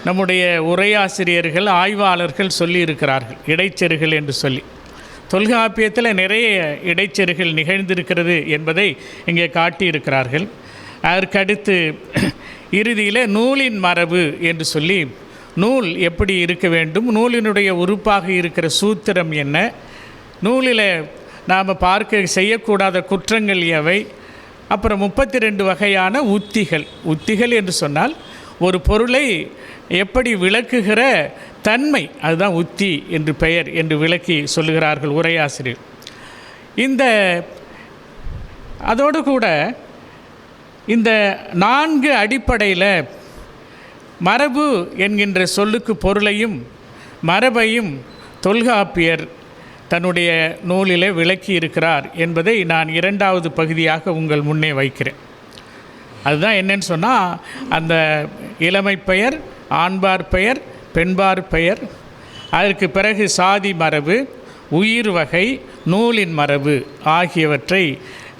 நம்முடைய உரையாசிரியர்கள், ஆய்வாளர்கள் சொல்லியிருக்கிறார்கள். இடைச்செருகள் என்று சொல்லி தொல்காப்பியத்தில் நிறைய இடைச்செருகள் நிகழ்ந்திருக்கிறது என்பதை இங்கே காட்டியிருக்கிறார்கள். அதற்கடுத்து இறுதியில் நூலின் மரபு என்று சொல்லி நூல் எப்படி இருக்க வேண்டும், நூலினுடைய உறுப்பாக இருக்கிற சூத்திரம் என்ன, நூலில் நாம் செய்யக்கூடாத குற்றங்கள் எவை, அப்புறம் 32 வகையான உத்திகள். உத்திகள் என்று சொன்னால் ஒரு பொருளை எப்படி விளக்குகிற தன்மை, அதுதான் உத்தி என்று பெயர் என்று விளக்கி சொல்லுகிறார்கள் உரையாசிரியர். அதோடு கூட இந்த 4 அடிப்படையில் மரபு என்கின்ற சொல்லுக்கு பொருளையும் மரபையும் தொல்காப்பியர் தன்னுடைய நூலிலே விளக்கி இருக்கிறார் என்பதை நான் 2வது பகுதியாக உங்கள் முன்னே வைக்கிறேன். அதுதான் என்னன்னு சொன்னால், அந்த இளமை பெயர், ஆண்பார் பெயர், பெண்பார் பெயர், அதற்கு பிறகு சாதி மரபு, உயிர் வகை, நூலின் மரபு ஆகியவற்றை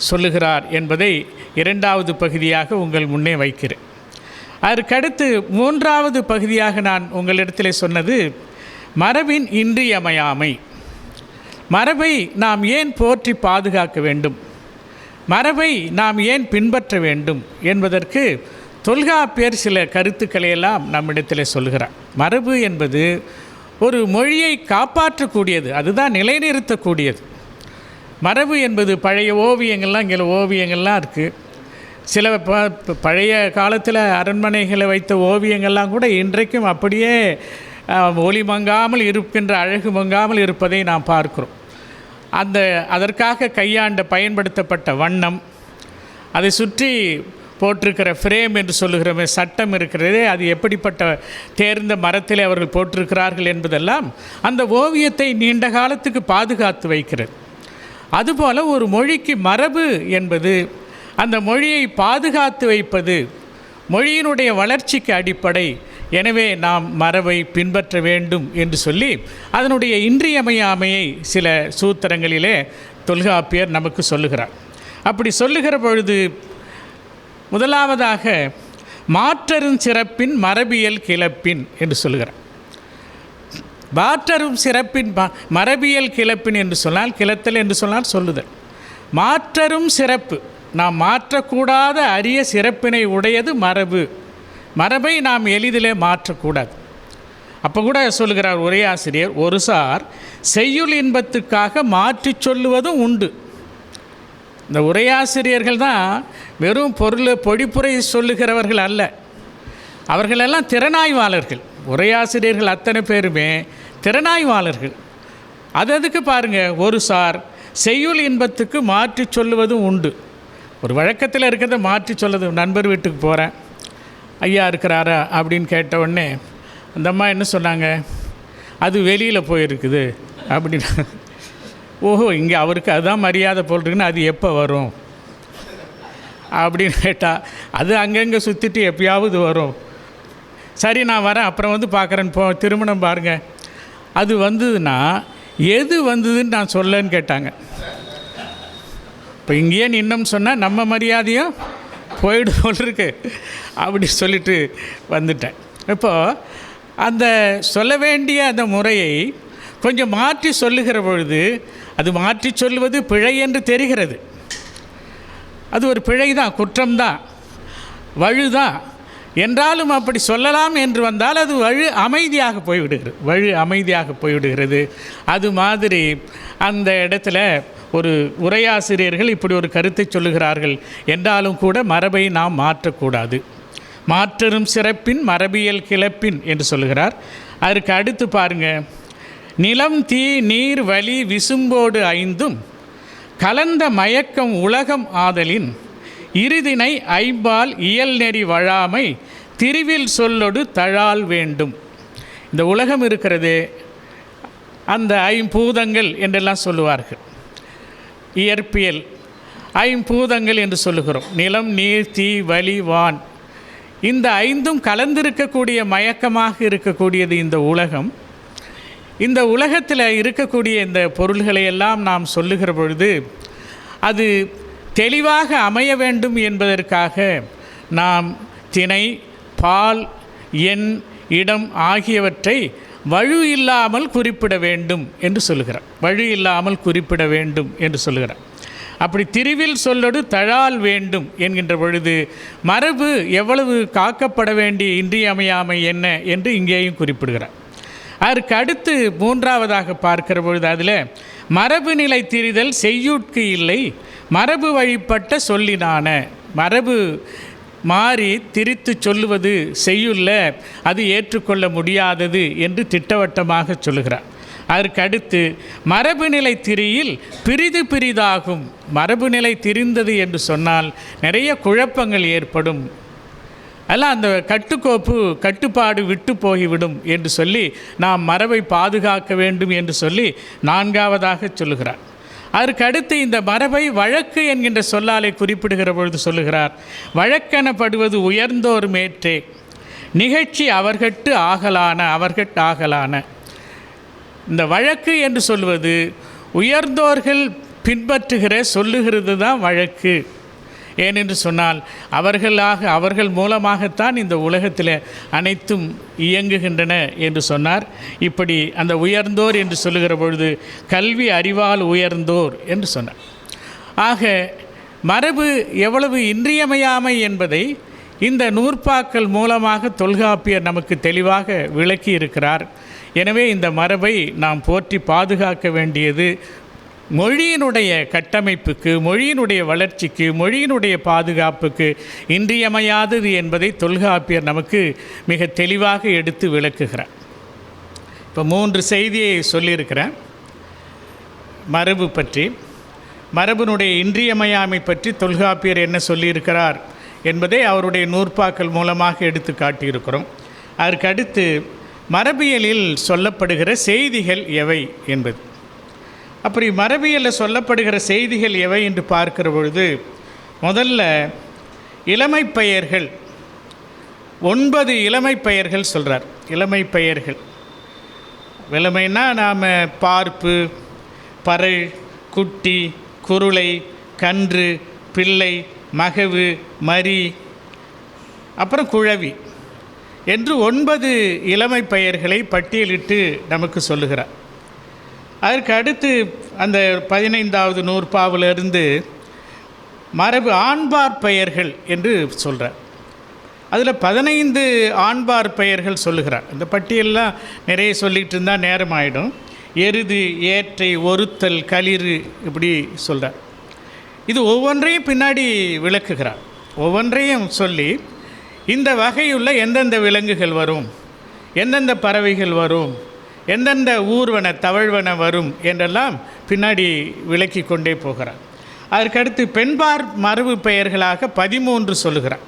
சொல்லுகிறார் என்பதை 2வது பகுதியாக உங்கள் முன்னே வைக்கிறேன். அதற்கடுத்து 3வது பகுதியாக நான் உங்களிடத்தில் சொன்னது மரபின் இன்றியமையாமை. மரபை நாம் ஏன் போற்றி பாதுகாக்க வேண்டும், மரபை நாம் ஏன் பின்பற்ற வேண்டும் என்பதற்கு தொல்காப்பியர் சில கருத்துக்களை எல்லாம் நம்மிடத்தில் சொல்கிறார். மரபு என்பது ஒரு மொழியை காப்பாற்றக்கூடியது, அதுதான் நிலைநிறுத்தக்கூடியது. மரபு என்பது பழைய ஓவியங்கள்லாம், இங்கே ஓவியங்கள்லாம் இருக்குது. சில பழைய காலத்தில் அரண்மனைகளை வைத்த ஓவியங்கள்லாம் கூட இன்றைக்கும் அப்படியே ஒளி மங்காமல் இருக்கின்ற, அழகு மங்காமல் இருப்பதை நாம் பார்க்கிறோம். அதற்காக பயன்படுத்தப்பட்ட வண்ணம், அதை சுற்றி போட்டிருக்கிற ஃப்ரேம் என்று சொல்லுகிறோமே, சட்டம் இருக்கிறதே, அது எப்படிப்பட்ட தேர்ந்த மரத்தில் அவர்கள் போட்டிருக்கிறார்கள் என்பதெல்லாம் அந்த ஓவியத்தை நீண்ட காலத்துக்கு பாதுகாத்து வைக்கிறது. அதுபோல் ஒரு மொழிக்கு மரபு என்பது அந்த மொழியை பாதுகாத்து வைப்பது, மொழியினுடைய வளர்ச்சிக்கு அடிப்படை. எனவே நாம் மரபை பின்பற்ற வேண்டும் என்று சொல்லி அதனுடைய இன்றியமையாமையை சில சூத்திரங்களிலே தொல்காப்பியர் நமக்கு சொல்லுகிறார். அப்படி சொல்லுகிற பொழுது முதலாவதாக மாற்றரும் சிறப்பின் மரபியல் கிளப்பின் என்று சொல்லுகிறார். மாற்றரும் சிறப்பின் மரபியல் கிளப்பின் என்று சொன்னால், கிளத்தல் என்று சொன்னால் சொல்லுதல். மாற்றரும் சிறப்பு, நாம் மாற்றக்கூடாத அரிய சிறப்பினை உடையது மரபு. மரபை நாம் எளிதிலே மாற்றக்கூடாது. அப்போ கூட சொல்லுகிறார் உரையாசிரியர், ஒரு சார் செய்யுள் இன்பத்துக்காக மாற்றி சொல்லுவதும் உண்டு. இந்த உரையாசிரியர்கள் தான் வெறும் பொடிப்புரை சொல்லுகிறவர்கள் அல்ல, அவர்களெல்லாம் திறனாய்வாளர்கள். உரையாசிரியர்கள் அத்தனை பேருமே திறனாய்வாளர்கள். அதுக்கு பாருங்கள், ஒரு சார் செய்யுள் இன்பத்துக்கு மாற்றி சொல்லுவதும் உண்டு. ஒரு வழக்கத்தில் இருக்கிறத மாற்றி சொல்லுது. நண்பர் வீட்டுக்கு போகிறேன், ஐயா இருக்கிறாரா அப்படின்னு கேட்ட உடனே அந்த அம்மா என்ன சொன்னாங்க, அது வெளியில் போயிருக்குது அப்படின்னா, ஓஹோ இங்கே அவருக்கு அதுதான் மரியாதை போட்டிருக்குன்னு அது எப்போ வரும் அப்படின்னு கேட்டால், அது அங்கங்கே சுற்றிட்டு எப்பயாவது வரும். சரி நான் வரேன், அப்புறம் வந்து பார்க்குறேன்னு திருமணம் பாருங்கள், அது வந்ததுன்னா எது வந்ததுன்னு நான் சொல்லன்னு கேட்டாங்க. இப்போ இங்கேயே நின்னோம்னு சொன்னால் நம்ம மரியாதையும் போயிடும் போல் இருக்கு அப்படி சொல்லிட்டு வந்துட்டேன். இப்போது அந்த சொல்ல வேண்டிய அந்த முறையை கொஞ்சம் மாற்றி சொல்லுகிற பொழுது அது மாற்றி சொல்லுவது பிழை என்று தெரிகிறது. அது ஒரு பிழை தான், குற்றம்தான், வழுதான். என்றாலும் அப்படி சொல்லலாம் என்று வந்தால் அது அமைதியாக போய்விடுகிறது. அது மாதிரி அந்த இடத்துல ஒரு உரையாசிரியர்கள் இப்படி ஒரு கருத்தை சொல்லுகிறார்கள் என்றாலும் கூட மரபை நாம் மாற்றக்கூடாது. மாற்றரும் சிறப்பின் மரபியல் கிளப்பின் என்று சொல்லுகிறார். அதற்கு அடுத்து பாருங்கள், நிலம் தீ நீர் வலி விசும்போடு ஐந்தும் கலந்த மயக்கம் உலகம் ஆதலின் இறுதினை ஐம்பால் இயல் நெறி வழாமை திருவில் சொல்லொடு தழால் வேண்டும். இந்த உலகம் இருக்கிறது, அந்த ஐம்பூதங்கள் என்றெல்லாம் சொல்லுவார்கள். இயற்பியல் ஐம்பூதங்கள் என்று சொல்லுகிறோம். நிலம் நீர் தீ வலி வான், இந்த ஐந்தும் கலந்திருக்கக்கூடிய மயக்கமாக இருக்கக்கூடியது இந்த உலகம். இந்த உலகத்தில் இருக்கக்கூடிய இந்த பொருள்களை எல்லாம் நாம் சொல்லுகிற பொழுது அது தெளிவாக அமைய வேண்டும் என்பதற்காக நாம் திணை, பால், எண், இடம் ஆகியவற்றை வழு இல்லாமல் குறிப்பிட வேண்டும் என்று சொல்லுகிறார். வழு இல்லாமல் குறிப்பிட வேண்டும் என்று சொல்லுகிறார். அப்படி திருவில் சொல்லொடு தழால் வேண்டும் என்கின்ற பொழுது மரபு எவ்வளவு காக்கப்பட வேண்டிய இன்றியமையாமை என்ன என்று இங்கேயும் குறிப்பிடுகிறார். அதற்கு அடுத்து மூன்றாவதாக பார்க்கிற பொழுது அதில் மரபு நிலை திரிதல் செய்யுட்கு இல்லை மரபு வழிபட்ட சொல்லினான. மரபு மாறி திரித்து சொல்லுவது செய்யுள்ள அது ஏற்றுக்கொள்ள முடியாதது என்று திட்டவட்டமாக சொல்லுகிறார். அதற்கடுத்து மரபுநிலை திரியில் பிரிது பிரிதாகும். மரபுநிலை திரிந்தது என்று சொன்னால் நிறைய குழப்பங்கள் ஏற்படும், அல்ல அந்த கட்டுப்பாடு விட்டு போய்விடும் என்று சொல்லி நாம் மரபை பாதுகாக்க வேண்டும் என்று சொல்லி நான்காவதாக சொல்லுகிறார். அதற்கடுத்து இந்த மரபை வழக்கு என்கின்ற சொல்லாலை குறிப்பிடுகிற பொழுது சொல்லுகிறார், வழக்கெனப்படுவது உயர்ந்தோர் மேற்றே நிகழ்ச்சி அவர்கட்டு ஆகலான. இந்த வழக்கு என்று சொல்வது உயர்ந்தோர்கள் பின்பற்றுகிற சொல்லுகிறது தான் வழக்கு. ஏனென்று சொன்னால் அவர்கள் மூலமாகத்தான் இந்த உலகத்தில் அனைத்தும் இயங்குகின்றன என்று சொன்னார். இப்படி அந்த உயர்ந்தோர் என்று சொல்லுகிற பொழுது கல்வி அறிவால் உயர்ந்தோர் என்று சொன்னார். ஆக மரபு எவ்வளவு இன்றியமையாமை என்பதை இந்த நூற்பாக்கள் மூலமாக தொல்காப்பியர் நமக்கு தெளிவாக விளக்கி இருக்கிறார். எனவே இந்த மரபை நாம் போற்றி பாதுகாக்க வேண்டியது மொழியினுடைய கட்டமைப்புக்கு, மொழியினுடைய வளர்ச்சிக்கு, மொழியினுடைய பாதுகாப்புக்கு இன்றியமையாதது என்பதை தொல்காப்பியர் நமக்கு மிக தெளிவாக எடுத்து விளக்குகிறார். இப்போ 3 செய்தியை சொல்லியிருக்கிறேன் மரபு பற்றி. மரபினுடைய இன்றியமையாமை பற்றி தொல்காப்பியர் என்ன சொல்லியிருக்கிறார் என்பதை அவருடைய நூற்பாக்கள் மூலமாக எடுத்து காட்டியிருக்கிறோம். அதற்கடுத்து மரபியலில் சொல்லப்படுகிற செய்திகள் எவை என்பது. அப்படி மரபியலில் சொல்லப்படுகிற செய்திகள் எவை என்று பார்க்கிற பொழுது முதல்ல இளமை பெயர்கள் 9 இளமை பெயர்கள் சொல்கிறார். இளமை பெயர்கள் இளமைன்னா நாம் பார்ப்பு, பறை, குட்டி, குருளை, கன்று, பிள்ளை, மகவு, மரி, அப்புறம் குழவி என்று 9 இளமை பெயர்களை பட்டியலிட்டு நமக்கு சொல்லுகிறார். அதற்கு அடுத்து அந்த 15வது நூற்பாவிலிருந்து மரபு ஆண்பார் பெயர்கள் என்று சொல்கிறார். அதில் 15 ஆண்பார் பெயர்கள் சொல்லுகிறார். அந்த பட்டியல்லாம் நிறைய சொல்லிகிட்டு இருந்தால் நேரம் ஆகிடும். எருது, ஏற்றை, ஒருத்தல், களிறு இப்படி சொல்கிறார். இது ஒவ்வொன்றையும் பின்னாடி விளக்குகிறார். ஒவ்வொன்றையும் சொல்லி இந்த வகையுள்ள எந்தெந்த விலங்குகள் வரும், எந்தெந்த பறவைகள் வரும், எந்தெந்த ஊர்வன தவழ்வன வரும் என்றெல்லாம் பின்னாடி விளக்கி கொண்டே போகிறார். அதற்கடுத்து பெண்பார் மரபு பெயர்களாக 13 சொல்லுகிறார்.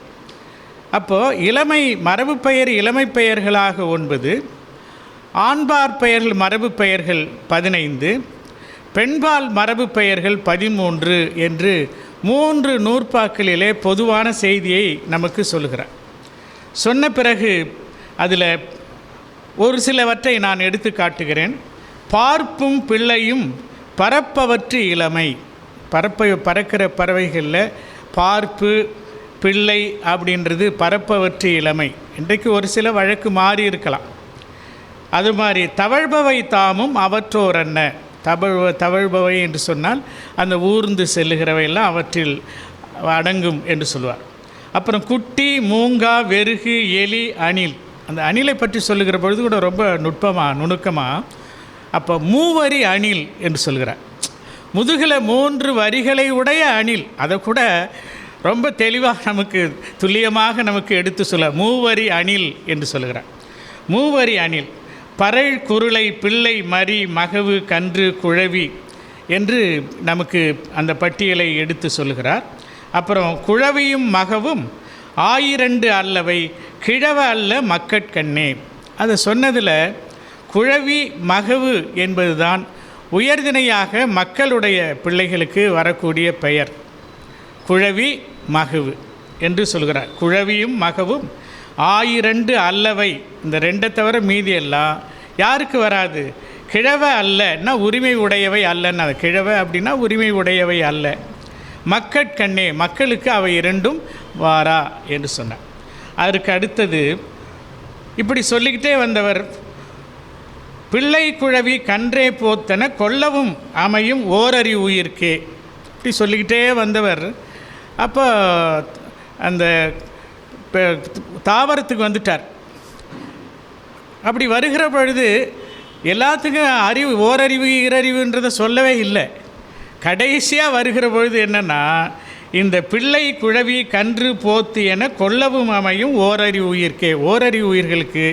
அப்போது மரபு பெயர் இளமை பெயர்களாக 9, ஆண்பார் பெயர்கள் மரபு பெயர்கள் 15, பெண்பால் மரபு பெயர்கள் 13 என்று 3 நூற்பாக்களிலே பொதுவான செய்தியை நமக்கு சொல்லுகிறார். சொன்ன பிறகு அதில் ஒரு சிலவற்றை நான் எடுத்து காட்டுகிறேன். பார்ப்பும் பிள்ளையும் பறப்பவற்று இளமை. பறக்கிற பறவைகளில் பார்ப்பு, பிள்ளை அப்படின்றது பறப்பவற்று இளமை. இன்றைக்கு ஒரு சில வழக்கு மாறி இருக்கலாம். அது மாதிரி தவழ்பவை தாமும் அவற்றோரன்ன. தவழ்பவை என்று சொன்னால் அந்த ஊர்ந்து செல்லுகிறவையெல்லாம் அவற்றில் அடங்கும் என்று சொல்வார். அப்புறம் குட்டி, மூங்கா, வெறுகு, எலி, அணில். அந்த அணிலை பற்றி சொல்லுகிற பொழுது கூட ரொம்ப நுணுக்கமாக அப்போ மூவரி அணில் என்று சொல்கிறார். முதுகில் 3 வரிகளை உடைய அணில். அதை கூட ரொம்ப தெளிவாக நமக்கு துல்லியமாக நமக்கு எடுத்து சொல்ல மூவரி அணில் என்று சொல்கிறார். மூவரி அணில் பறை, குருளை, பிள்ளை, மரி, மகவு, கன்று, குழவி என்று நமக்கு அந்த பட்டியலை எடுத்து சொல்கிறார். அப்புறம் குழவியும் மகவும் 1002 அல்லவை கிழவ அல்ல மக்கட்கண்ணே. அதை சொன்னதில் குழவி, மகவு என்பது தான் உயர்திணையாக மக்களுடைய பிள்ளைகளுக்கு வரக்கூடிய பெயர். குழவி, மகவு என்று சொல்கிறார். குழவியும் மகவும் 1002 அல்லவை. இந்த 2 தவிர மீதி எல்லாம் யாருக்கு வராது? கிழவ அல்லன்னா உரிமை உடையவை அல்லன்னு. அது கிழவ அப்படின்னா உரிமை உடையவை அல்ல. மக்கட்கண்ணே மக்களுக்கு அவை 2ம் வாரா என்று சொன்னார். அதற்கு அடுத்தது இப்படி சொல்லிக்கிட்டே வந்தவர் பிள்ளை, குழவி, கன்றே போத்தன கொல்லவும் அமையும் ஓரறி உயிர்க்கே இப்படி சொல்லிக்கிட்டே வந்தவர் அப்போ அந்த தாவரத்துக்கு வந்துட்டார். அப்படி வருகிற பொழுது எல்லாத்துக்கும் அறிவு, ஓரறிவு, ஈரறிவுன்றதை சொல்லவே இல்லை. கடைசியாக வருகிற பொழுது என்னென்னா இந்த பிள்ளை குழவி கன்று போத்து என கொல்லவும் அமையும் ஓரறிவு உயிர்க்கே. ஓரறிவு உயிர்களுக்கு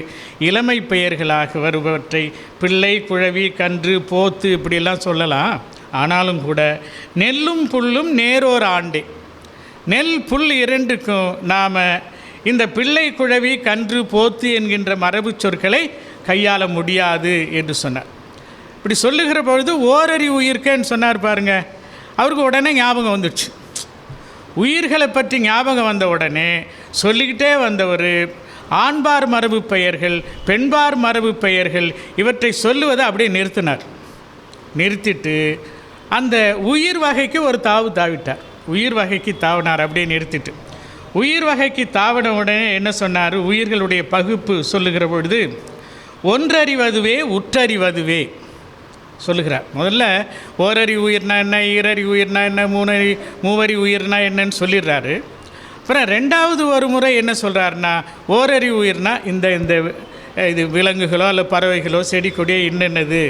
இளமை பெயர்களாக வருபவற்றை பிள்ளை குழவி கன்று போத்து இப்படியெல்லாம் சொல்லலாம். ஆனாலும் கூட நெல்லும் புல்லும் நேரோர் ஆண்டே. நெல் புல் இரண்டுக்கும் நாம் இந்த பிள்ளை குழவி கன்று போத்து என்கின்ற மரபு சொற்களை கையாள முடியாது என்று சொன்னார். இப்படி சொல்லுகிற பொழுது ஓரறிவு உயிர்க்கேன்னு சொன்னார் பாருங்க, அவருக்கு உடனே ஞாபகம் வந்துடுச்சு. உயிர்களை பற்றி ஞாபகம் வந்த உடனே சொல்லிக்கிட்டே வந்தவர் ஆண்பார் மரபு பெயர்கள் பெண்பார் மரபு பெயர்கள் இவற்றை சொல்லுவதை அப்படியே நிறுத்திட்டு அந்த உயிர் வகைக்கு ஒரு தாவிட்டார். உயிர் வகைக்கு தாவினார். அப்படியே நிறுத்திட்டு உயிர் வகைக்கு தாவின உடனே என்ன சொன்னார்? உயிர்களுடைய பகுப்பு சொல்லுகிற பொழுது ஒன்றறிவதுவே உற்றறிவதுவே சொல்லுகிறார். முதல்ல ஓரறி உயிர்னா என்ன, ஈரறி உயிர்னா என்ன, மூவரி உயிர்னா என்னன்னு சொல்லிடுறாரு. அப்புறம் ரெண்டாவது ஒரு முறை என்ன சொல்கிறாருன்னா, ஓரறி உயிர்னா இந்த இது விலங்குகளோ அல்ல பறவைகளோ செடி கொடியோ என்னென்னது,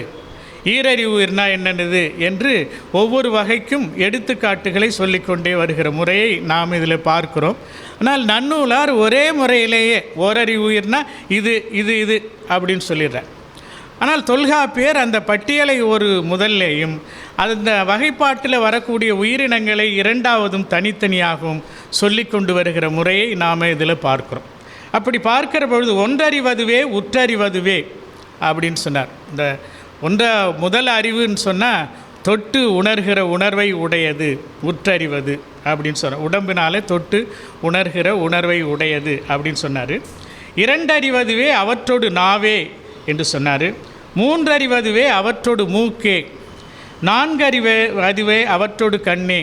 ஈரறி உயிர்னா என்னென்னது என்று ஒவ்வொரு வகைக்கும் எடுத்துக்காட்டுகளை சொல்லிக்கொண்டே வருகிற முறையை நாம் இதில் பார்க்கிறோம். ஆனால் நன்னூலார் ஒரே முறையிலேயே ஓரறி உயிர்னா இது இது இது அப்படின்னு சொல்லிடுறார். ஆனால் தொல்காப்பியர் அந்த பட்டியலை ஒரு முதல்லேயும் அந்த வகைப்பாட்டில் வரக்கூடிய உயிரினங்களை இரண்டாவதும் தனித்தனியாகவும் சொல்லி கொண்டு வருகிற முறையை நாம் இதில் பார்க்குறோம். அப்படி பார்க்கிற பொழுது ஒன்றறிவதுவே உற்றறிவதுவே அப்படின்னு சொன்னார். இந்த முதல் அறிவுன்னு சொன்னால் தொட்டு உணர்கிற உணர்வை உடையது உற்றறிவது அப்படின்னு சொன்னார். உடம்பினாலே தொட்டு உணர்கிற உணர்வை உடையது அப்படின்னு சொன்னார். இரண்டறிவதுவே அவற்றோடு நாவே என்று சொன்னார். மூன்றறிவதுவே அவற்றோடு மூக்கே. நான்கறிவதுவே அவற்றோடு கண்ணே.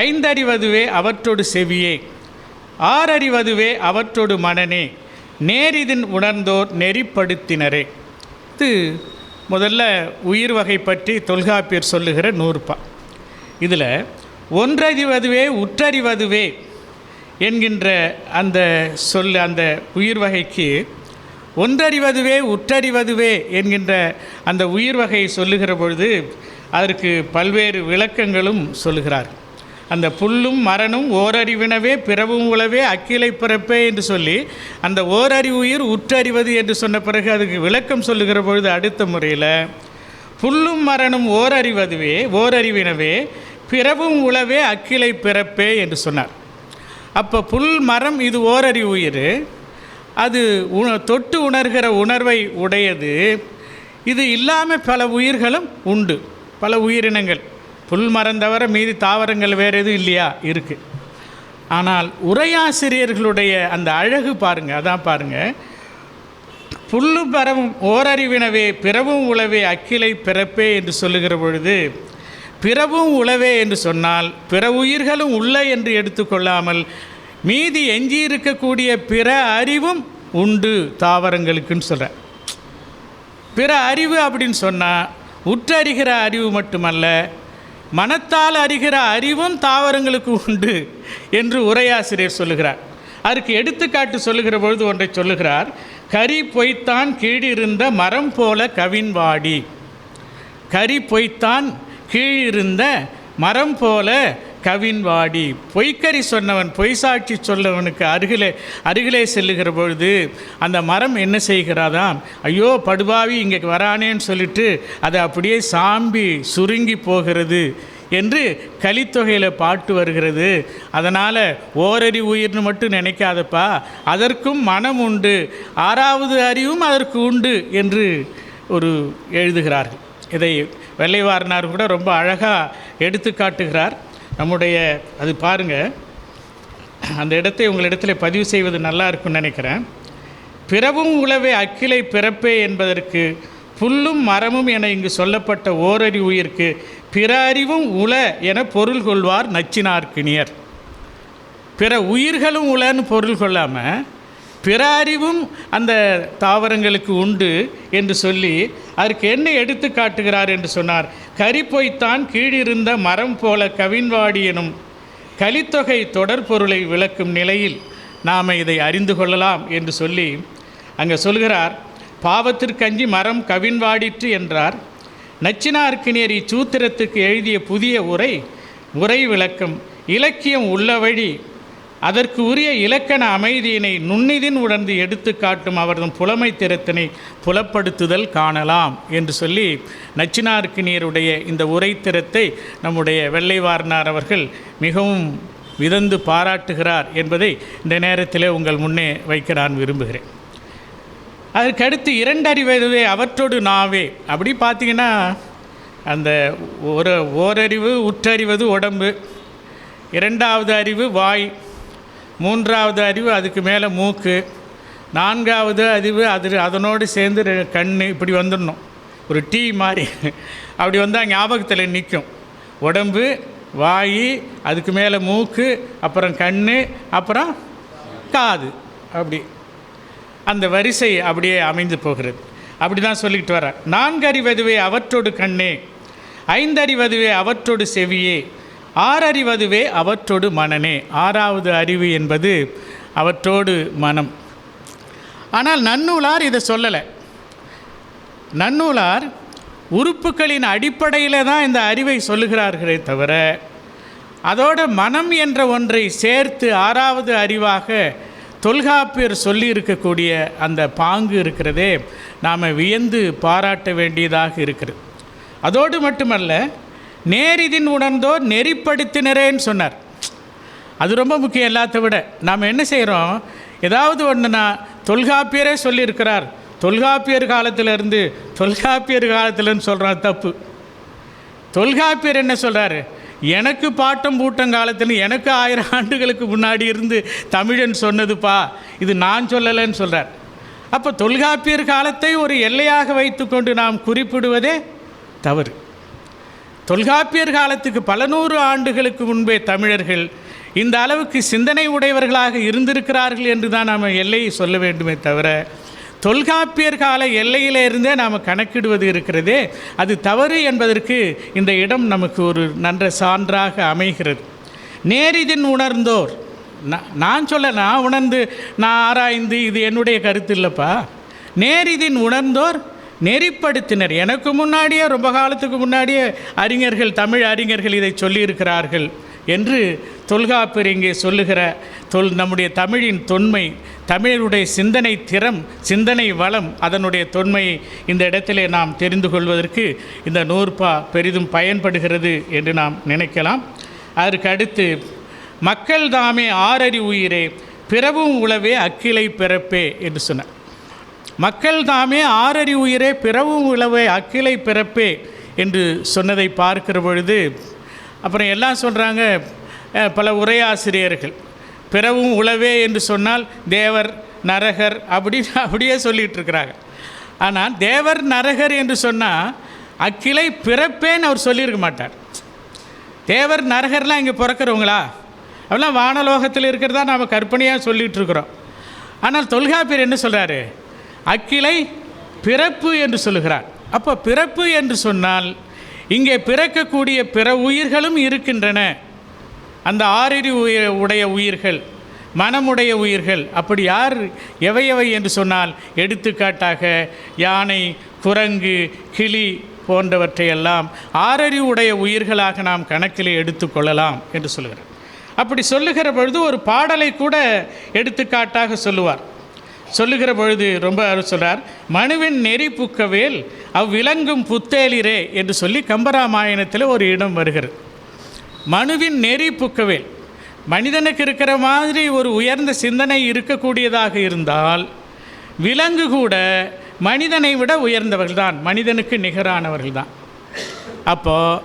ஐந்தறிவதுவே அவற்றோடு செவியே. ஆறறிவதுவே அவற்றோடு மனனே. நேரிதின் உணர்ந்தோர் நெறிப்படுத்தினரே. இது முதல்ல உயிர் வகை பற்றி தொல்காப்பியர் சொல்லுகிற நூற்பா. இதில் ஒன்றறிவதுவே உற்றறிவதுவே என்கின்ற அந்த அந்த உயிர் வகைக்கு ஒன்றறிவதுவே உற்றறிவதுவே என்கின்ற அந்த உயிர் வகையை சொல்லுகிற பொழுது அதற்கு பல்வேறு விளக்கங்களும் சொல்லுகிறார். அந்த புல்லும் மரணும் ஓரறிவினவே பிறவும் உளவே அக்கிளை பிறப்பே என்று சொல்லி அந்த ஓரறிவு உயிர் உற்றறிவது என்று சொன்ன பிறகு அதுக்கு விளக்கம் சொல்லுகிற பொழுது அடுத்த முறையில் புல்லும் மரணும் ஓரறிவினவே பிறவும் உளவே அக்கிளை பிறப்பே என்று சொன்னார். அப்போ புல் மரம் இது ஓரறிவு உயிர், அது தொட்டு உணர்கிற உணர்வை உடையது. இது இல்லாமல் பல உயிர்களும் உண்டு, பல உயிரினங்கள். புல் மரம் தவிர மீதி தாவரங்கள் வேறு எதுவும் இல்லையா? இருக்குது. ஆனால் உரையாசிரியர்களுடைய அந்த அழகு பாருங்கள், அதான் பாருங்கள். புல்லு பரவும் ஓரறிவினவே பிறவும் உளவே அக்கிளை பிறப்பே என்று சொல்லுகிற பொழுது பிறவும் உளவே என்று சொன்னால் பிற உயிர்களும் உள்ள என்று எடுத்துக்கொள்ளாமல் மீதி எஞ்சி இருக்கக்கூடிய பிற அறிவும் உண்டு தாவரங்களுக்குன்னு சொல்கிறேன். பிற அறிவு அப்படின்னு சொன்னால் உற்றறிகிற அறிவு மட்டுமல்ல, மனத்தால் அறிகிற அறிவும் தாவரங்களுக்கு உண்டு என்று உரையாசிரியர் சொல்லுகிறார். அதற்கு எடுத்துக்காட்டு சொல்லுகிற பொழுது ஒன்றை சொல்லுகிறார். கரி பொய்த்தான் கீழிருந்த மரம் போல கவின்வாடி. கரி பொய்த்தான் கீழிருந்த மரம் போல கவின்வாடி. பொய்க்கறி சொன்னவன் பொய் சாட்சி சொல்லவனுக்கு அருகிலே செல்லுகிற பொழுது அந்த மரம் என்ன செய்கிறாதாம், ஐயோ படுபாவி இங்கே வரானேன்னு சொல்லிட்டு அதை அப்படியே சாம்பி சுருங்கி போகிறது என்று கலித்தொகையில் பாட்டு வருகிறது. அதனால் ஓரறி உயிர்னு மட்டும் நினைக்காதப்பா, அதற்கும் மனம் உண்டு, ஆறாவது அறிவும் அதற்கு உண்டு என்று ஒரு எழுதுகிறார்கள். இதை வெள்ளைவாரனார் கூட ரொம்ப அழகாக எடுத்து காட்டுகிறார். நம்முடைய அது பாருங்கள், அந்த இடத்தை உங்களிடத்தில் பதிவு செய்வது நல்லா இருக்குன்னு நினைக்கிறேன். பிறவும் உளவே அக்கிளை பிறப்பே என்பதற்கு புல்லும் மரமும் என இங்கு சொல்லப்பட்ட ஓரறி உயிர்க்கு பிற அறிவும் உள என பொருள் கொள்வார் நச்சினார்க்கினியர். பிற உயிர்களும் உளன்னு பொருள் கொள்ளாமல் பிற அறிவும் அந்த தாவரங்களுக்கு உண்டு என்று சொல்லி அதற்கு என்ன எடுத்து காட்டுகிறார் என்று சொன்னார். கரி பொய்த்தான் கீழிருந்த மரம் போல கவின்வாடி எனும் கலித்தொகை தொடர்பொருளை விளக்கும் நிலையில் நாம் இதை அறிந்து கொள்ளலாம் என்று சொல்லி அங்கே சொல்கிறார். பாவத்திற்கஞ்சி மரம் கவின்வாடிற்று என்றார். நச்சினார்க்கினியர் இச்சூத்திரத்துக்கு எழுதிய புதிய உரை விளக்கம் இலக்கியம் உள்ள வழி அதற்கு உரிய இலக்கண அமைதியினை நுண்ணிதின் உணர்ந்து எடுத்து காட்டும் அவரது புலமை திறத்தினை புலப்படுத்துதல் காணலாம் என்று சொல்லி நச்சினார்க்கினியருடைய இந்த உரைத்திறத்தை நம்முடைய வெள்ளைவார்னார் அவர்கள் மிகவும் விதந்து பாராட்டுகிறார் என்பதை இந்த நேரத்தில் உங்கள் முன்னே வைக்க நான் விரும்புகிறேன். அதற்கடுத்து இரண்டறிவதுவே அவற்றோடு நாவே அப்படி பார்த்தீங்கன்னா அந்த ஓரறிவு உற்றறிவது உடம்பு, இரண்டாவது அறிவு வாய், மூன்றாவது அறிவு அதுக்கு மேலே மூக்கு, நான்காவது அறிவு அதனோடு சேர்ந்து கண், இப்படி வந்துடணும். ஒரு டீ மாதிரி அப்படி வந்தால் ஞாபகத்தில் நிற்கும். உடம்பு, வாய், அதுக்கு மேலே மூக்கு, அப்புறம் கண், அப்புறம் காது, அப்படி அந்த வரிசை அப்படியே அமைந்து போகிறது. அப்படி தான் சொல்லிக்கிட்டு வர. நான்கறிவதுவே அவற்றோடு கண்ணே, ஐந்தறிவதுவே அவற்றோடு செவியே, ஆறறிவதுவே அவற்றோடு மனனே. ஆறாவது அறிவு என்பது அவற்றோடு மனம். ஆனால் நன்னூலார் இதை சொல்லலை. நன்னூலார் உறுப்புகளின் அடிப்படையில் தான் இந்த அறிவை சொல்லுகிறார்களே தவிர அதோட மனம் என்ற ஒன்றை சேர்த்து ஆறாவது அறிவாக தொல்காப்பியர் சொல்லியிருக்கக்கூடிய அந்த பாங்கு இருக்கிறதே நாம் வியந்து பாராட்ட வேண்டியதாக இருக்கிறது. அதோடு மட்டுமல்ல, நேரிதின் உணர்ந்தோர் நெறிப்படுத்தினரேன்னு சொன்னார். அது ரொம்ப முக்கியம். எல்லாத்த விட நாம் என்ன செய்கிறோம், ஏதாவது ஒன்றுனா தொல்காப்பியரே சொல்லியிருக்கிறார், தொல்காப்பியர் காலத்திலேருந்து தொல்காப்பியர் காலத்தில்னு சொல்கிறான், தப்பு. தொல்காப்பியர் என்ன சொல்கிறாரு, எனக்கு பாட்டம் பூட்டம் காலத்தில் எனக்கு 1000 ஆண்டுகளுக்கு முன்னாடி இருந்து தமிழன் சொன்னதுப்பா, இது நான் சொல்லலைன்னு சொல்கிறார். அப்போ தொல்காப்பியர் காலத்தை ஒரு எல்லையாக வைத்து கொண்டு நாம் குறிப்பிடுவதே தவறு. தொல்காப்பியர் காலத்துக்கு பல நூறு ஆண்டுகளுக்கு முன்பே தமிழர்கள் இந்த அளவுக்கு சிந்தனை உடையவர்களாக இருந்திருக்கிறார்கள் என்று தான் நாம் எல்லையை சொல்ல வேண்டுமே தவிர தொல்காப்பியர் கால எல்லையிலிருந்தே நாம் கணக்கிடுவது இருக்கிறதே அது தவறு என்பதற்கு இந்த இடம் நமக்கு ஒரு நல்ல சான்றாக அமைகிறது. நேரிதின் உணர்ந்தோர், நான் உணர்ந்து நான் ஆராய்ந்து இது என்னுடைய கருத்து இல்லைப்பா. நேரிதின் உணர்ந்தோர் நெறிப்படுத்தினர். எனக்கு முன்னாடியே ரொம்ப காலத்துக்கு முன்னாடியே அறிஞர்கள், தமிழ் அறிஞர்கள் இதை சொல்லியிருக்கிறார்கள் என்று தொல்காப்பியர் இங்கே சொல்லுகிற நம்முடைய தமிழின் தொன்மை, தமிழருடைய சிந்தனை திறம், சிந்தனை வளம், அதனுடைய தொன்மையை இந்த இடத்திலே நாம் தெரிந்து கொள்வதற்கு இந்த நூற்பா பெரிதும் பயன்படுகிறது என்று நாம் நினைக்கலாம். அதற்கு அடுத்து மக்கள் தாமே ஆறறி உயிரே பிறவும் உளவே அக்கிளை பிறப்பே என்று சொன்னார். மக்கள் தாமே ஆறறி உயிரே பிறவும் உளவே அக்கிளை பிறப்பே என்று சொன்னதை பார்க்கிற பொழுது அப்புறம் எல்லாம் சொல்கிறாங்க, பல உரையாசிரியர்கள் பிறவும் உளவே என்று சொன்னால் தேவர் நரகர் அப்படியே சொல்லிகிட்டு இருக்கிறாங்க. ஆனால் தேவர் நரகர் என்று சொன்னால் அக்கிளை பிறப்பேன்னு அவர் சொல்லியிருக்க மாட்டார். தேவர் நரகர்லாம் இங்கே பிறக்கிறவங்களா, அவெல்லாம் வானலோகத்தில் இருக்கிறதா நாம் கற்பனையாக சொல்லிகிட்டு இருக்கிறோம். ஆனால் தொல்காப்பியர் என்ன சொல்கிறாரு, அக்கிளை பிறப்பு என்று சொல்லுகிறார். அப்போ பிறப்பு என்று சொன்னால் இங்கே பிறக்கக்கூடிய பிற உயிர்களும் இருக்கின்றன. அந்த ஆறறி உடைய உயிர்கள், மனமுடைய உயிர்கள், அப்படி யார் எவை என்று சொன்னால் எடுத்துக்காட்டாக யானை, குரங்கு, கிளி போன்றவற்றையெல்லாம் ஆறறி உடைய உயிர்களாக நாம் கணக்கில் எடுத்துக்கொள்ளலாம் என்று சொல்லுகிறார். அப்படி சொல்லுகிற பொழுது ஒரு பாடலை கூட எடுத்துக்காட்டாக சொல்லுகிற பொழுது ரொம்ப சொல்கிறார், மனுவின் நெறி புக்கவேல் அவ்விலங்கும் புத்தேலிரே என்று சொல்லி கம்பராமாயணத்தில் ஒரு இடம் வருகிறது. மனுவின் நெறி புக்கவேல், மனிதனுக்கு இருக்கிற மாதிரி ஒரு உயர்ந்த சிந்தனை இருக்கக்கூடியதாக இருந்தால் விலங்கு கூட மனிதனை விட உயர்ந்தவர்கள் தான், மனிதனுக்கு நிகரானவர்கள் தான். அப்போது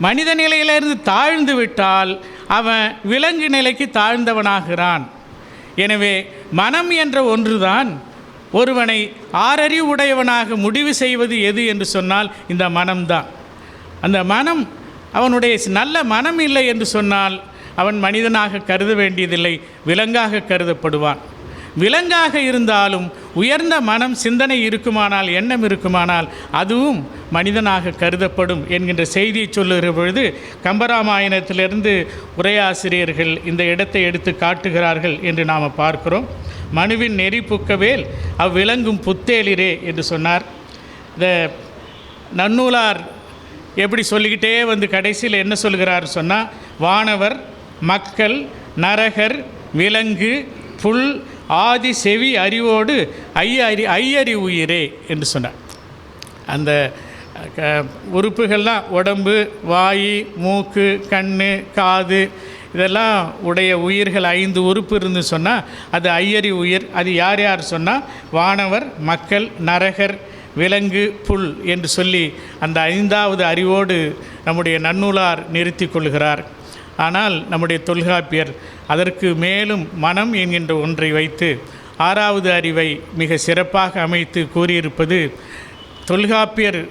மனித நிலையிலிருந்து தாழ்ந்து விட்டால் அவன் விலங்கு நிலைக்கு தாழ்ந்தவனாகிறான். எனவே மனம் என்ற ஒன்றுதான் ஒருவனை ஆறறிவு உடையவனாக முடிவு செய்வது எது என்று சொன்னால் இந்த மனம்தான். அந்த மனம் அவனுடைய நல்ல மனம் இல்லை என்று சொன்னால் அவன் மனிதனாக கருத வேண்டியதில்லை, விலங்காக கருதப்படுவான். விலங்காக இருந்தாலும் உயர்ந்த மனம், சிந்தனை இருக்குமானால், எண்ணம் இருக்குமானால் அதுவும் மனிதனாக கருதப்படும் என்கின்ற செய்தியை சொல்லுகிற பொழுது கம்பராமாயணத்திலிருந்து உரையாசிரியர்கள் இந்த இடத்தை எடுத்து காட்டுகிறார்கள் என்று நாம் பார்க்கிறோம். மனுவின் நெறி புக்கவேல் அவ்விலங்கும் புத்தேலிரே என்று சொன்னார். இந்த நன்னூலார் எப்படி சொல்லிக்கிட்டே வந்து கடைசியில் என்ன சொல்கிறார் சொன்னால், வானவர், மக்கள், நரகர், விலங்கு, புல், ஆதி செவி அறிவோடு ஐயறி உயிரே என்று சொன்னார். அந்த உறுப்புகள்லாம் உடம்பு, வாய், மூக்கு, கண், காது இதெல்லாம் உடைய உயிர்கள் 5 உறுப்பு இருந்து சொன்னால் அது ஐயறி உயிர். அது யார் யார் சொன்னால் வானவர், மக்கள், நரகர், விலங்கு, புல் என்று சொல்லி அந்த 5வது அறிவோடு நம்முடைய நன்னூலார் நிறுத்தி கொள்கிறார். ஆனால் நம்முடைய தொல்காப்பியர் அதற்கு மேலும் மனம் என்கின்ற ஒன்றை வைத்து 6வது அறிவை மிக சிறப்பாக அமைத்து கூறியிருப்பது, தொல்காப்பியர்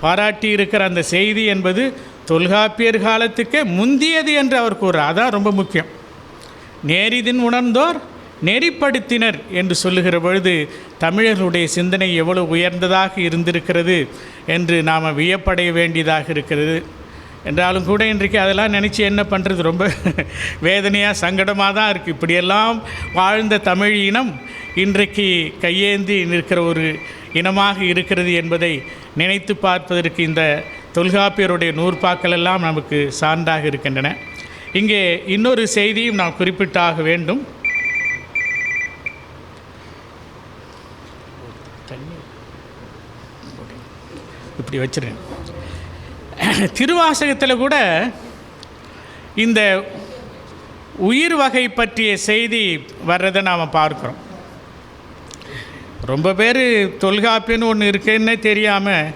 பாராட்டியிருக்கிற அந்த செய்தி என்பது தொல்காப்பியர் காலத்துக்கே முந்தியது என்று அவர் கூறுறார். அதான் ரொம்ப முக்கியம். நேரிதின் உணர்ந்தோர் நெறிப்படுத்தினர் என்று சொல்லுகிற பொழுது தமிழர்களுடைய சிந்தனை எவ்வளவு உயர்ந்ததாக இருந்திருக்கிறது என்று நாம் வியப்படைய வேண்டியதாக இருக்கிறது. என்றாலும் கூட இன்றைக்கு அதெல்லாம் நினச்சி என்ன பண்ணுறது, ரொம்ப வேதனையாக சங்கடமாக தான் இருக்குது. இப்படியெல்லாம் வாழ்ந்த தமிழ் இனம் இன்றைக்கு கையேந்தி நிற்கிற ஒரு இனமாக இருக்கிறது என்பதை நினைத்து பார்ப்பதற்கு இந்த தொல்காப்பியருடைய நூற்பாக்கள் எல்லாம் நமக்கு சான்றாக இருக்கின்றன. இங்கே இன்னொரு செய்தியும் நாம் குறிப்பிட்டாக வேண்டும். இப்படி வச்சிருக்கேன். திருவாசகத்தில் கூட இந்த உயிர் வகை பற்றிய செய்தி வர்றதை நாம் பார்க்குறோம். ரொம்ப பேர் தொல்காப்பியன்னு ஒன்று இருக்குன்னே தெரியாமல்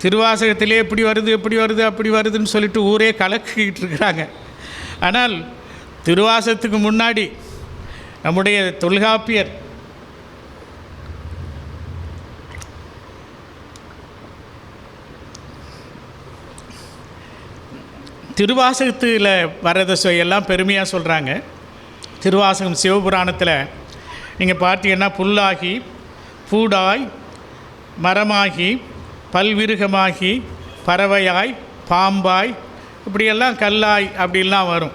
திருவாசகத்திலே எப்படி வருது அப்படி வருதுன்னு சொல்லிட்டு ஊரே கலக்கிக்கிட்டு இருக்கிறாங்க. ஆனால் திருவாசகத்துக்கு முன்னாடி நம்முடைய தொல்காப்பியர் திருவாசகத்தில் வர்றதை எல்லாம் பெருமையாக சொல்கிறாங்க. திருவாசகம் சிவபுராணத்தில் நீங்கள் பார்த்தீங்கன்னா புல்லாகி, பூடாய், மரமாகி, பல்விருகமாகி, பறவையாய், பாம்பாய், இப்படியெல்லாம் கல்லாய் அப்படிலாம் வரும்.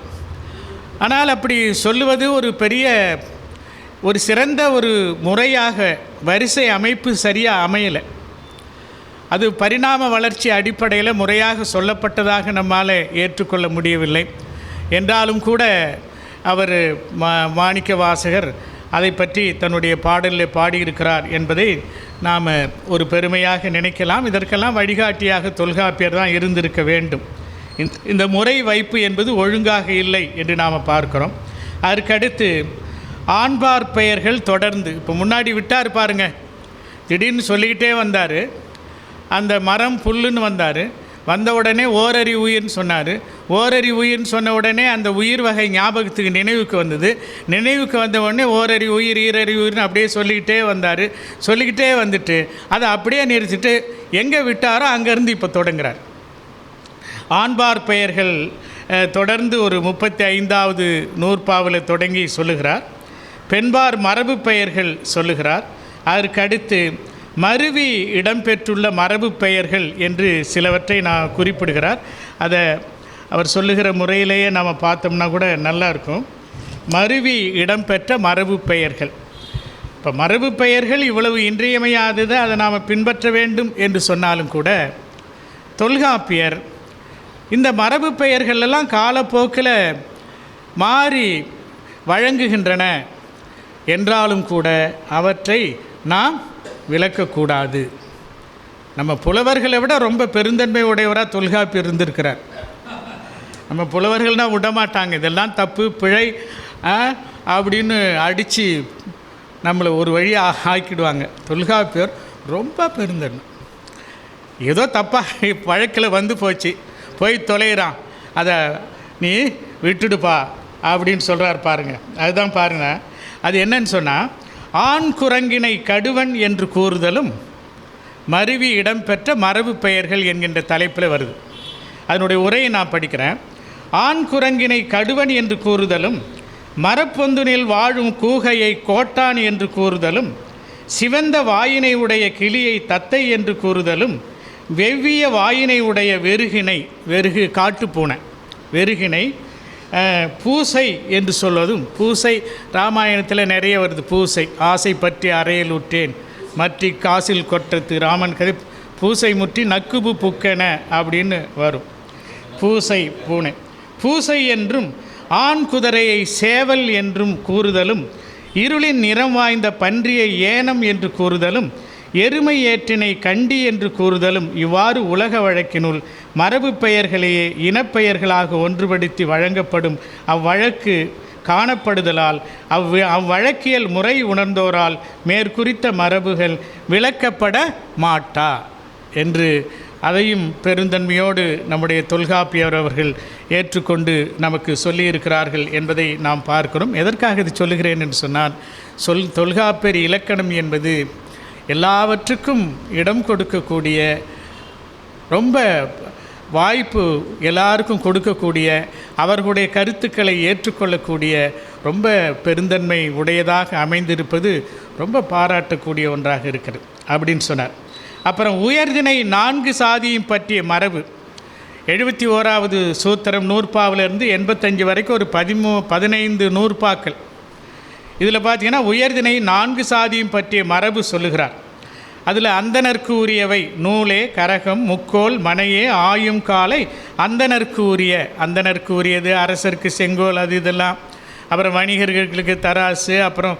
ஆனால் அப்படி சொல்லுவது ஒரு பெரிய ஒரு சிறந்த ஒரு முறையாக வரிசை அமைப்பு சரியாக அமையலை. அது பரிணாம வளர்ச்சி அடிப்படையில் முறையாக சொல்லப்பட்டதாக நம்மால் ஏற்றுக்கொள்ள முடியவில்லை. என்றாலும் கூட அவர் மாணிக்க வாசகர் அதை பற்றி தன்னுடைய பாடலில் பாடியிருக்கிறார் என்பதை நாம் ஒரு பெருமையாக நினைக்கலாம். இதற்கெல்லாம் வழிகாட்டியாக தொல்காப்பியர் தான் இருந்திருக்க வேண்டும். இந்த முறை வைப்பு என்பது ஒழுங்காக இல்லை என்று நாம் பார்க்கிறோம். அதற்கடுத்து ஆண்பார் பெயர்கள் தொடர்ந்து இப்போ முன்னாடி விட்டார் பாருங்கள், திடீர்னு சொல்லிக்கிட்டே வந்தார். அந்த மரம் புல்லுன்னு வந்தார். வந்த உடனே ஓரறி உயிர்னு சொன்னார். ஓரறி உயிர்னு சொன்ன உடனே அந்த உயிர் வகை ஞாபகத்துக்கு நினைவுக்கு வந்தது. நினைவுக்கு வந்த உடனே ஓரறி உயிர், ஈரறி உயிர்னு அப்படியே சொல்லிக்கிட்டே வந்தார். சொல்லிக்கிட்டே வந்துட்டு அதை அப்படியே நிறுத்திட்டு எங்கே விட்டாரோ அங்கேருந்து இப்போ தொடங்குறார். ஆண்பார் பெயர்கள் தொடர்ந்து ஒரு 35வது நூற்பாவில் தொடங்கி சொல்லுகிறார். பெண்பார் மரபு பெயர்கள் சொல்லுகிறார். அதற்கடுத்து மருவி இடம்பெற்றுள்ள மரபு பெயர்கள் என்று சிலவற்றை நான் குறிப்பிடுகிறார். அதை அவர் சொல்லுகிற முறையிலேயே நாம் பார்த்தோம்னா கூட நல்லாயிருக்கும். மருவி இடம்பெற்ற மரபு பெயர்கள். இப்போ மரபு பெயர்கள் இவ்வளவு இன்றியமையாதது, அதை நாம் பின்பற்ற வேண்டும் என்று சொன்னாலும் கூட தொல்காப்பியர் இந்த மரபு பெயர்களெல்லாம் காலப்போக்கில் மாறி வழங்குகின்றன என்றாலும் கூட அவற்றை நாம் விளக்கக்கூடாது. நம்ம புலவர்களை விட ரொம்ப பெருந்தன்மை உடையவராக தொல்காப்பியர் இருந்திருக்கிறார். நம்ம புலவர்கள்னால் விடமாட்டாங்க, இதெல்லாம் தப்பு பிழை அப்படின்னு அடித்து நம்மளை ஒரு வழியாக ஆக்கிடுவாங்க. தொல்காப்பியர் ரொம்ப பெருந்தன்மை. ஏதோ தப்பாக வழக்கில் வந்து போய் தொலைகிறான், அதை நீ விட்டுடுப்பா அப்படின்னு சொல்கிறார் பாருங்கள். அதுதான் பாருங்கள், அது என்னன்னு சொன்னால், ஆண் குரங்கினை கடுவன் என்று கூறுதலும் மருவி இடம்பெற்ற மரபு பெயர்கள் என்கின்ற தலைப்பில் வருது. அதனுடைய உரையை நான் படிக்கிறேன். ஆண் குரங்கினை கடுவன் என்று கூறுதலும் மரப்பொந்துனில் வாழும் கூகையை கோட்டான் என்று கூறுதலும் சிவந்த வாயினை உடைய கிளியை தத்தை என்று கூறுதலும் வெவ்விய வாயினை உடைய வெறுகு காட்டுப்பூனை வெறுகினை பூசை என்று சொல்வதும், பூசை ராமாயணத்தில் நிறைய வருது. பூசை ஆசை பற்றி அறையில் உற்றேன் மற்றி காசில் கொற்றத்து ராமன் கதை பூசை முற்றி நக்குபு புக்கென அப்படின்னு வரும். பூசை பூனை பூசை என்றும் ஆண் குதிரையை சேவல் என்றும் கூறுதலும், இருளின் நிறம் வாய்ந்த பன்றியை ஏனம் என்று கூறுதலும், எருமை ஏற்றினை கண்டி என்று கூறுதலும் இவ்வாறு உலக வழக்கினுள் மரபு பெயர்களையே இனப்பெயர்களாக ஒன்றுபடுத்தி வழங்கப்படும் அவ்வழக்கு காணப்படுதலால் அவ்வழக்கியல் முறை உணர்ந்தோரால் மேற்குறித்த மரபுகள் விளக்கப்பட மாட்டா என்று அதையும் பெருந்தன்மையோடு நம்முடைய தொல்காப்பியர் அவர்கள் ஏற்றுக்கொண்டு நமக்கு சொல்லியிருக்கிறார்கள் என்பதை நாம் பார்க்கிறோம். எதற்காக இது சொல்லுகிறேன் என்று சொன்னால், தொல்காப்பியர் இலக்கணம் என்பது எல்லாவற்றுக்கும் இடம் கொடுக்கக்கூடிய, ரொம்ப வாய்ப்பு எல்லாருக்கும் கொடுக்கக்கூடிய, அவர்களுடைய கருத்துக்களை ஏற்றுக்கொள்ளக்கூடிய, ரொம்ப பெருந்தன்மை உடையதாக அமைந்திருப்பது ரொம்ப பாராட்டக்கூடிய ஒன்றாக இருக்கிறது அப்படின்னு சொன்னார். அப்புறம் உயர்திணை 4 சாதியும் பற்றிய மரபு 71வது சூத்திரம் நூற்பாவிலிருந்து 85 வரைக்கும் ஒரு 15 நூற்பாக்கள். இதில் பார்த்தீங்கன்னா உயர்திணை 4 சாதியும் பற்றிய மரபு சொல்லுகிறார். அதில் அந்தனர்க்கு உரியவை நூலே கரகம் முக்கோல் மனையே ஆயும் காலை அந்தனர்க்கு உரியது அரசருக்கு செங்கோல் அது இதெல்லாம், அப்புறம் வணிகர்களுக்கு தராசு, அப்புறம்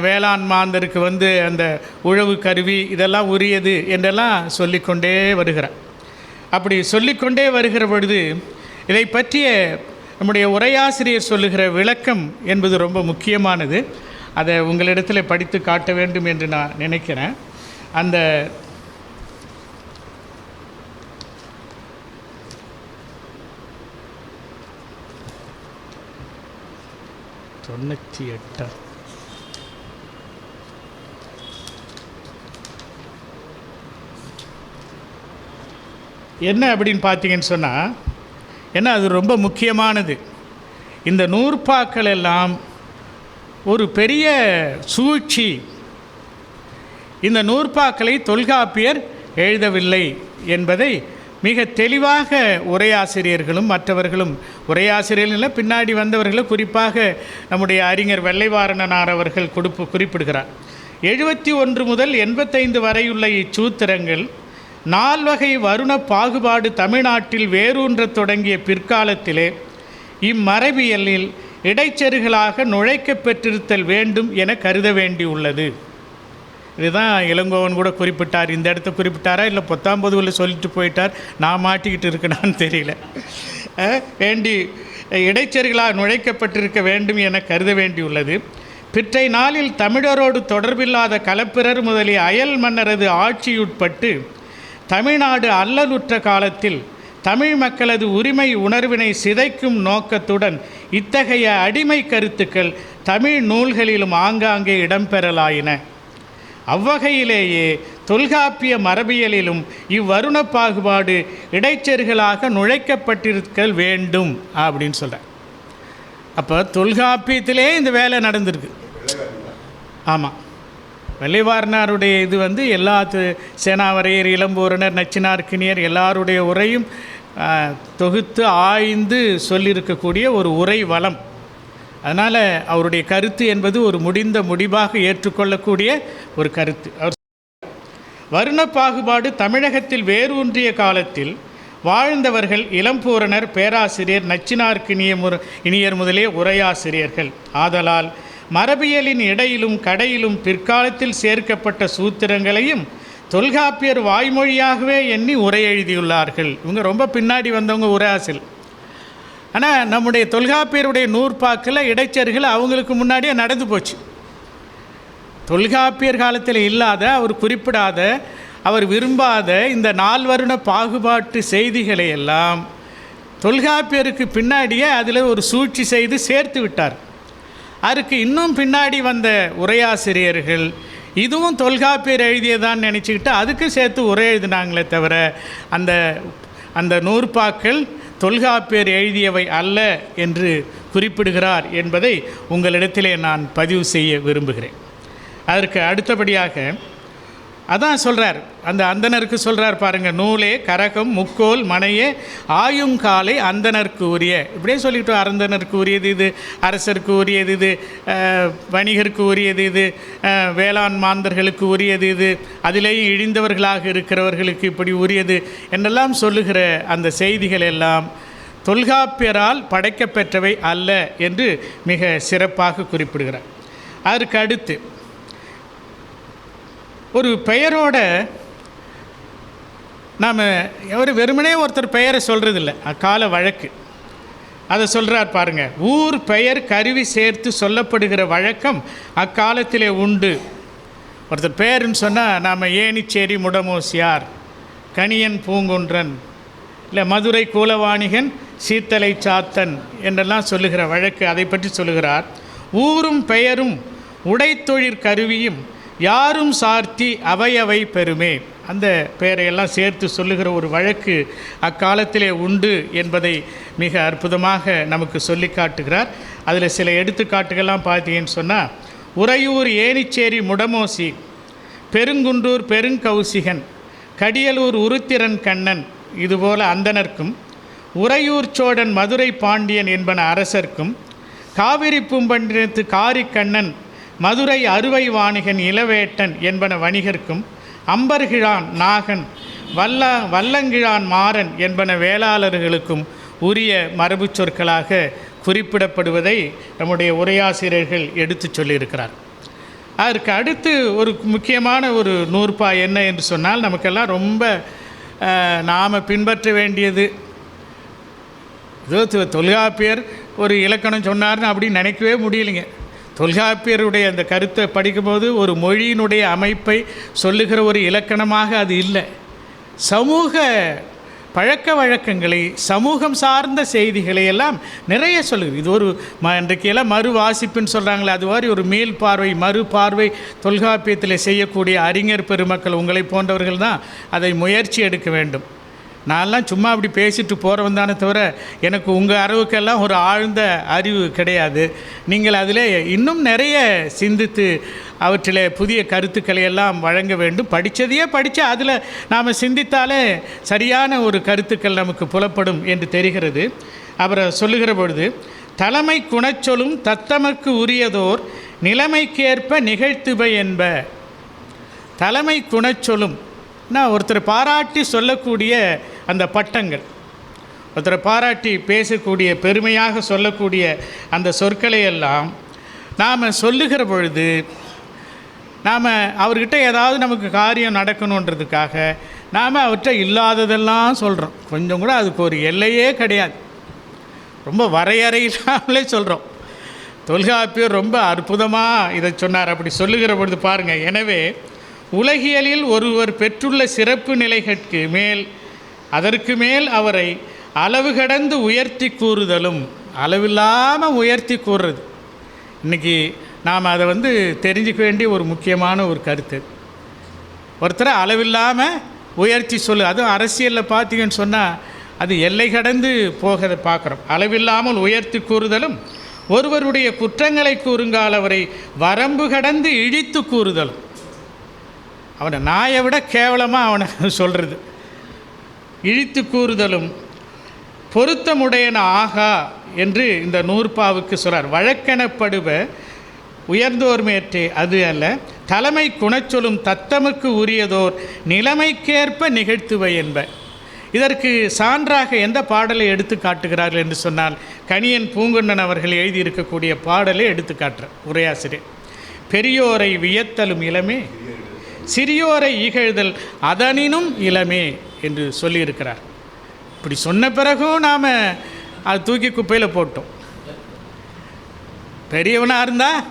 வேளாண் மாந்தருக்கு அந்த உழவு கருவி இதெல்லாம் உரியது என்றெல்லாம் சொல்லிக்கொண்டே வருகிறார். அப்படி சொல்லிக்கொண்டே வருகிற பொழுது இதை பற்றிய நம்முடைய உரையாசிரியர் சொல்லுகிற விளக்கம் என்பது ரொம்ப முக்கியமானது. அதை உங்களிடத்தில் படித்து காட்ட வேண்டும் என்று நான் நினைக்கிறேன். அந்த என்ன அப்படின்னு பார்த்தீங்கன்னு சொன்னால், ஏன்னா அது ரொம்ப முக்கியமானது. இந்த நூற்பாக்கள் எல்லாம் ஒரு பெரிய சூழ்ச்சி. இந்த நூற்பாக்களை தொல்காப்பியர் எழுதவில்லை என்பதை மிக தெளிவாக உரையாசிரியர்களும் மற்றவர்களும், உரையாசிரியர்கள் பின்னாடி வந்தவர்களும், குறிப்பாக நம்முடைய அறிஞர் வெள்ளைவாரணனார் அவர்கள் குறிப்பிடுகிறார். 71 முதல் 85 வரையுள்ள இச்சூத்திரங்கள் 4 வகை வருண பாகுபாடு தமிழ்நாட்டில் வேரூன்றத் தொடங்கிய பிற்காலத்திலே இம்மரபியலில் இடைச்செருகளாக நுழைக்க பெற்றிருத்தல் வேண்டும் என கருத வேண்டியுள்ளது. இதுதான் இளங்கோவன் கூட குறிப்பிட்டார். இந்த இடத்த குறிப்பிட்டாரா இல்லை 19 சொல்லிட்டு போயிட்டார், நான் மாட்டிக்கிட்டு இருக்கேனான்னு தெரியல. வேண்டி இடைச்செருகளாக நுழைக்கப்பட்டிருக்க வேண்டும் என கருத வேண்டியுள்ளது. பிற்றை நாளில் தமிழரோடு தொடர்பில்லாத களப்பிரர் முதலிய அயல் மன்னரது ஆட்சியுட்பட்டு தமிழ்நாடு அல்லலுற்ற காலத்தில் தமிழ் மக்களது உரிமை உணர்வினை சிதைக்கும் நோக்கத்துடன் இத்தகைய அடிமை கருத்துக்கள் தமிழ் நூல்களிலும் ஆங்காங்கே இடம்பெறலாயின. அவ்வகையிலேயே தொல்காப்பிய மரபியலிலும் இவ்வருண பாகுபாடு இடைச்செருகளாக நுழைக்கப்பட்டிருக்க வேண்டும் அப்படின்னு சொல்கிறேன். அப்போ தொல்காப்பியத்திலே இந்த வேலை நடந்திருக்கு. ஆமாம், வெள்ளைவாரணருடைய இது எல்லா சேனாவரையர், இளம்பூரணர், நச்சினார்க்கினியர் எல்லாருடைய உரையும் தொகுத்து ஆய்ந்து சொல்லியிருக்கக்கூடிய ஒரு உரை வளம். அதனால் அவருடைய கருத்து என்பது ஒரு முடிந்த முடிவாக ஏற்றுக்கொள்ளக்கூடிய ஒரு கருத்து. அவர் வருண பாகுபாடு தமிழகத்தில் வேரூன்றிய காலத்தில் வாழ்ந்தவர்கள் இளம்பூரணர், பேராசிரியர், நச்சினார்க்கினியர் முதலே உரையாசிரியர்கள். ஆதலால் மரபியலின் இடையிலும் கடையிலும் பிற்காலத்தில் சேர்க்கப்பட்ட சூத்திரங்களையும் தொல்காப்பியர் வாய்மொழியாகவே எண்ணி உரை எழுதியுள்ளார்கள். இவங்க ரொம்ப பின்னாடி வந்தவங்க உரையாசிரியர். ஆனால் நம்முடைய தொல்காப்பியருடைய நூற்பாக்கில் இடைச்செருகல் அவங்களுக்கு முன்னாடியே நடந்து போச்சு. தொல்காப்பியர் காலத்தில் இல்லாத, அவர் குறிப்பிடாத, அவர் விரும்பாத இந்த 4 வருண பாகுபாட்டு செய்திகளை எல்லாம் தொல்காப்பியருக்கு பின்னாடியே அதில் ஒரு சூழ்ச்சி செய்து சேர்த்து விட்டார். அதுக்கு இன்னும் பின்னாடி வந்த உரையாசிரியர்கள் இதுவும் தொல்காப்பியர் எழுதியதான்னு நினச்சிக்கிட்டு அதுக்கு சேர்த்து உரை எழுதினாங்களே தவிர அந்த நூற்பாக்கள் தொல்காப்பியர் எழுதியவை அல்ல என்று குறிப்பிடுகிறார் என்பதை உங்களிடத்திலே நான் பதிவு செய்ய விரும்புகிறேன். அதற்கு அடுத்தபடியாக அதான் சொல்கிறார், அந்த அந்தனருக்கு சொல்கிறார் பாருங்கள், நூலே கரகம் முக்கோல் மனையே ஆயுங்காலை அந்தனருக்கு உரிய, இப்படியே சொல்லிவிட்டு அந்தனருக்கு உரியது இது, அரசருக்கு உரியது இது, வணிகருக்கு உரியது இது, வேளாண் மாந்தர்களுக்கு உரியது இது, அதிலேயும் இழிந்தவர்களாக இருக்கிறவர்களுக்கு இப்படி உரியது என்றெல்லாம் சொல்லுகிற அந்த செய்திகள் எல்லாம் தொல்காப்பியரால் படைக்கப்பெற்றவை அல்ல என்று மிக சிறப்பாக குறிப்பிடுகிறார். அதற்கு அடுத்து ஒரு பெயரோட நாம் வெறுமனே ஒருத்தர் பெயரை சொல்கிறதில்ல, அக்கால வழக்கு அதை சொல்கிறார் பாருங்கள். ஊர் பெயர் கருவி சேர்த்து சொல்லப்படுகிற வழக்கம் அக்காலத்திலே உண்டு. ஒருத்தர் பெயர்னு சொன்னால் நாம் ஏனிச்சேரி முடமோசியார், கணியன் பூங்குன்றன், இல்லை மதுரை கூலவாணிகன் சீத்தலை சாத்தன் என்றெல்லாம் சொல்லுகிற வழக்கு, அதை பற்றி சொல்லுகிறார். ஊரும் பெயரும் உடைத்தொழிற் கருவியும் யாரும் சார்த்தி அவையவை பெருமே, அந்த பெயரையெல்லாம் சேர்த்து சொல்லுகிற ஒரு வழக்கு அக்காலத்திலே உண்டு என்பதை மிக அற்புதமாக நமக்கு சொல்லி காட்டுகிறார். அதில் சில எடுத்துக்காட்டுகள்லாம் பார்த்தீங்கன்னு சொன்னால், உறையூர் ஏனிச்சேரி முடமோசி, பெருங்குன்றூர் பெருங்கௌசிகன், கடியலூர் உருத்திரன் கண்ணன், இதுபோல் அந்தனர்க்கும், உறையூர் சோழன் மதுரை பாண்டியன் என்பன அரசர்க்கும், காவிரி பூம்பண்டினத்து காரிக்கண்ணன் மதுரை அறுவை வாணிகன் இளவேட்டன் என்பன வணிகர்க்கும், அம்பர்கிழான் நாகன் வல்லங்கிழான் மாறன் என்பன வேளாளர்களுக்கும் உரிய மரபு சொற்களாக குறிப்பிடப்படுவதை நம்முடைய உரையாசிரியர்கள் எடுத்து சொல்லியிருக்கிறார். அதற்கு அடுத்து ஒரு முக்கியமான ஒரு நூற்பா என்ன என்று சொன்னால், நமக்கெல்லாம் ரொம்ப நாம் பின்பற்ற வேண்டியது, இதோ தொல்காப்பியர் ஒரு இலக்கணம் சொன்னார்னு அப்படி நினைக்கவே முடியலைங்க. தொல்காப்பியருடைய அந்த கருத்தை படிக்கும்போது ஒரு மொழியினுடைய அமைப்பை சொல்லுகிற ஒரு இலக்கணமாக அது இல்லை. சமூக பழக்க வழக்கங்களை, சமூகம் சார்ந்த செய்திகளை எல்லாம் நிறைய சொல்லுது. இது ஒரு இன்றைக்கெல்லாம் மறு வாசிப்புன்னு சொல்கிறாங்களே, அது மாதிரி ஒரு மேல் பார்வை, மறு பார்வை தொல்காப்பியத்தில் செய்யக்கூடிய அறிஞர் பெருமக்கள் உங்களை போன்றவர்கள் தான் அதை முயற்சி எடுக்க வேண்டும். நான்லாம் சும்மா அப்படி பேசிட்டு போகிறவன் தானே தவிர எனக்கு உங்கள் அறிவுக்கெல்லாம் ஒரு ஆழ்ந்த அறிவு கிடையாது. நீங்கள் அதில் இன்னும் நிறைய சிந்தித்து அவற்றில் புதிய கருத்துக்களை எல்லாம் வழங்க வேண்டும். படித்ததையே படித்து அதில் நாம் சிந்தித்தாலே சரியான ஒரு கருத்துக்கள் நமக்கு புலப்படும் என்று தெரிகிறது. அப்புறம் சொல்லுகிற பொழுது, தலைமை குணச்சொலும் தத்தமக்கு உரியதோர் நிலைமைக்கேற்ப நிகழ்த்துபை என்ப. தலைமை குணச்சொலும் ஒருத்தரை பாராட்டி சொல்லக்கூடிய அந்த பட்டங்கள், ஒருத்தரை பாராட்டி பேசக்கூடிய, பெருமையாக சொல்லக்கூடிய அந்த சொற்களை எல்லாம் நாம் சொல்லுகிற பொழுது, நாம் அவர்கிட்ட ஏதாவது நமக்கு காரியம் நடக்கணுன்றதுக்காக நாம் அவர்கிட்ட இல்லாததெல்லாம் சொல்கிறோம். கொஞ்சம் கூட அதுக்கு ஒரு எல்லையே கிடையாது, ரொம்ப வரையறையில்லாமலே சொல்கிறோம். தொல்காப்பியர் ரொம்ப அற்புதமாக இதை சொன்னார். அப்படி சொல்லுகிற பொழுது பாருங்கள், எனவே உலகியலில் ஒருவர் பெற்றுள்ள சிறப்பு நிலைகளுக்கு மேல், அதற்கு மேல் அவரை அளவு கடந்து உயர்த்தி கூறுதலும், அளவில்லாமல் உயர்த்தி கூறுறது. இன்றைக்கி நாம் அதை தெரிஞ்சுக்க வேண்டிய ஒரு முக்கியமான ஒரு கருத்து. ஒருத்தரை அளவில்லாமல் உயர்த்தி சொல்லு, அதுவும் அரசியலில் பார்த்தீங்கன்னு சொன்னால் அது எல்லை கடந்து போகிறத பார்க்குறோம். அளவில்லாமல் உயர்த்தி கூறுதலும், ஒருவருடைய குற்றங்களை கூறுங்கால் அவரை வரம்பு கடந்து இழித்து கூறுதலும், அவனை நாயை விட கேவலமாக அவனை சொல்கிறது, இழித்து கூறுதலும், பொருத்தமுடையன ஆகா என்று இந்த நூற்பாவுக்கு சொல்கிறார். வழக்கெனப்படுவ உயர்ந்தோர் மேற்றே அது அல்ல, தலைமை குணச்சொலும் தத்தமுக்கு உரியதோர் நிலைமைக்கேற்ப நிகழ்த்துவை என்ப. இதற்கு சான்றாக எந்த பாடலை எடுத்து காட்டுகிறார்கள் என்று சொன்னால், கணியன் பூங்குன்றன் அவர்கள் எழுதியிருக்கக்கூடிய பாடலை எடுத்து காட்டுறார் உரையாசிரியர். பெரியோரை வியத்தலும் இளமே, சிறியோரை இகழ்தல் அதனினும் இளமே என்று சொல்லியிருக்கிறார். இப்படி சொன்ன பிறகும் நாம் அதை தூக்கி குப்பையில் போட்டோம். பெரியவனாக இருந்தால்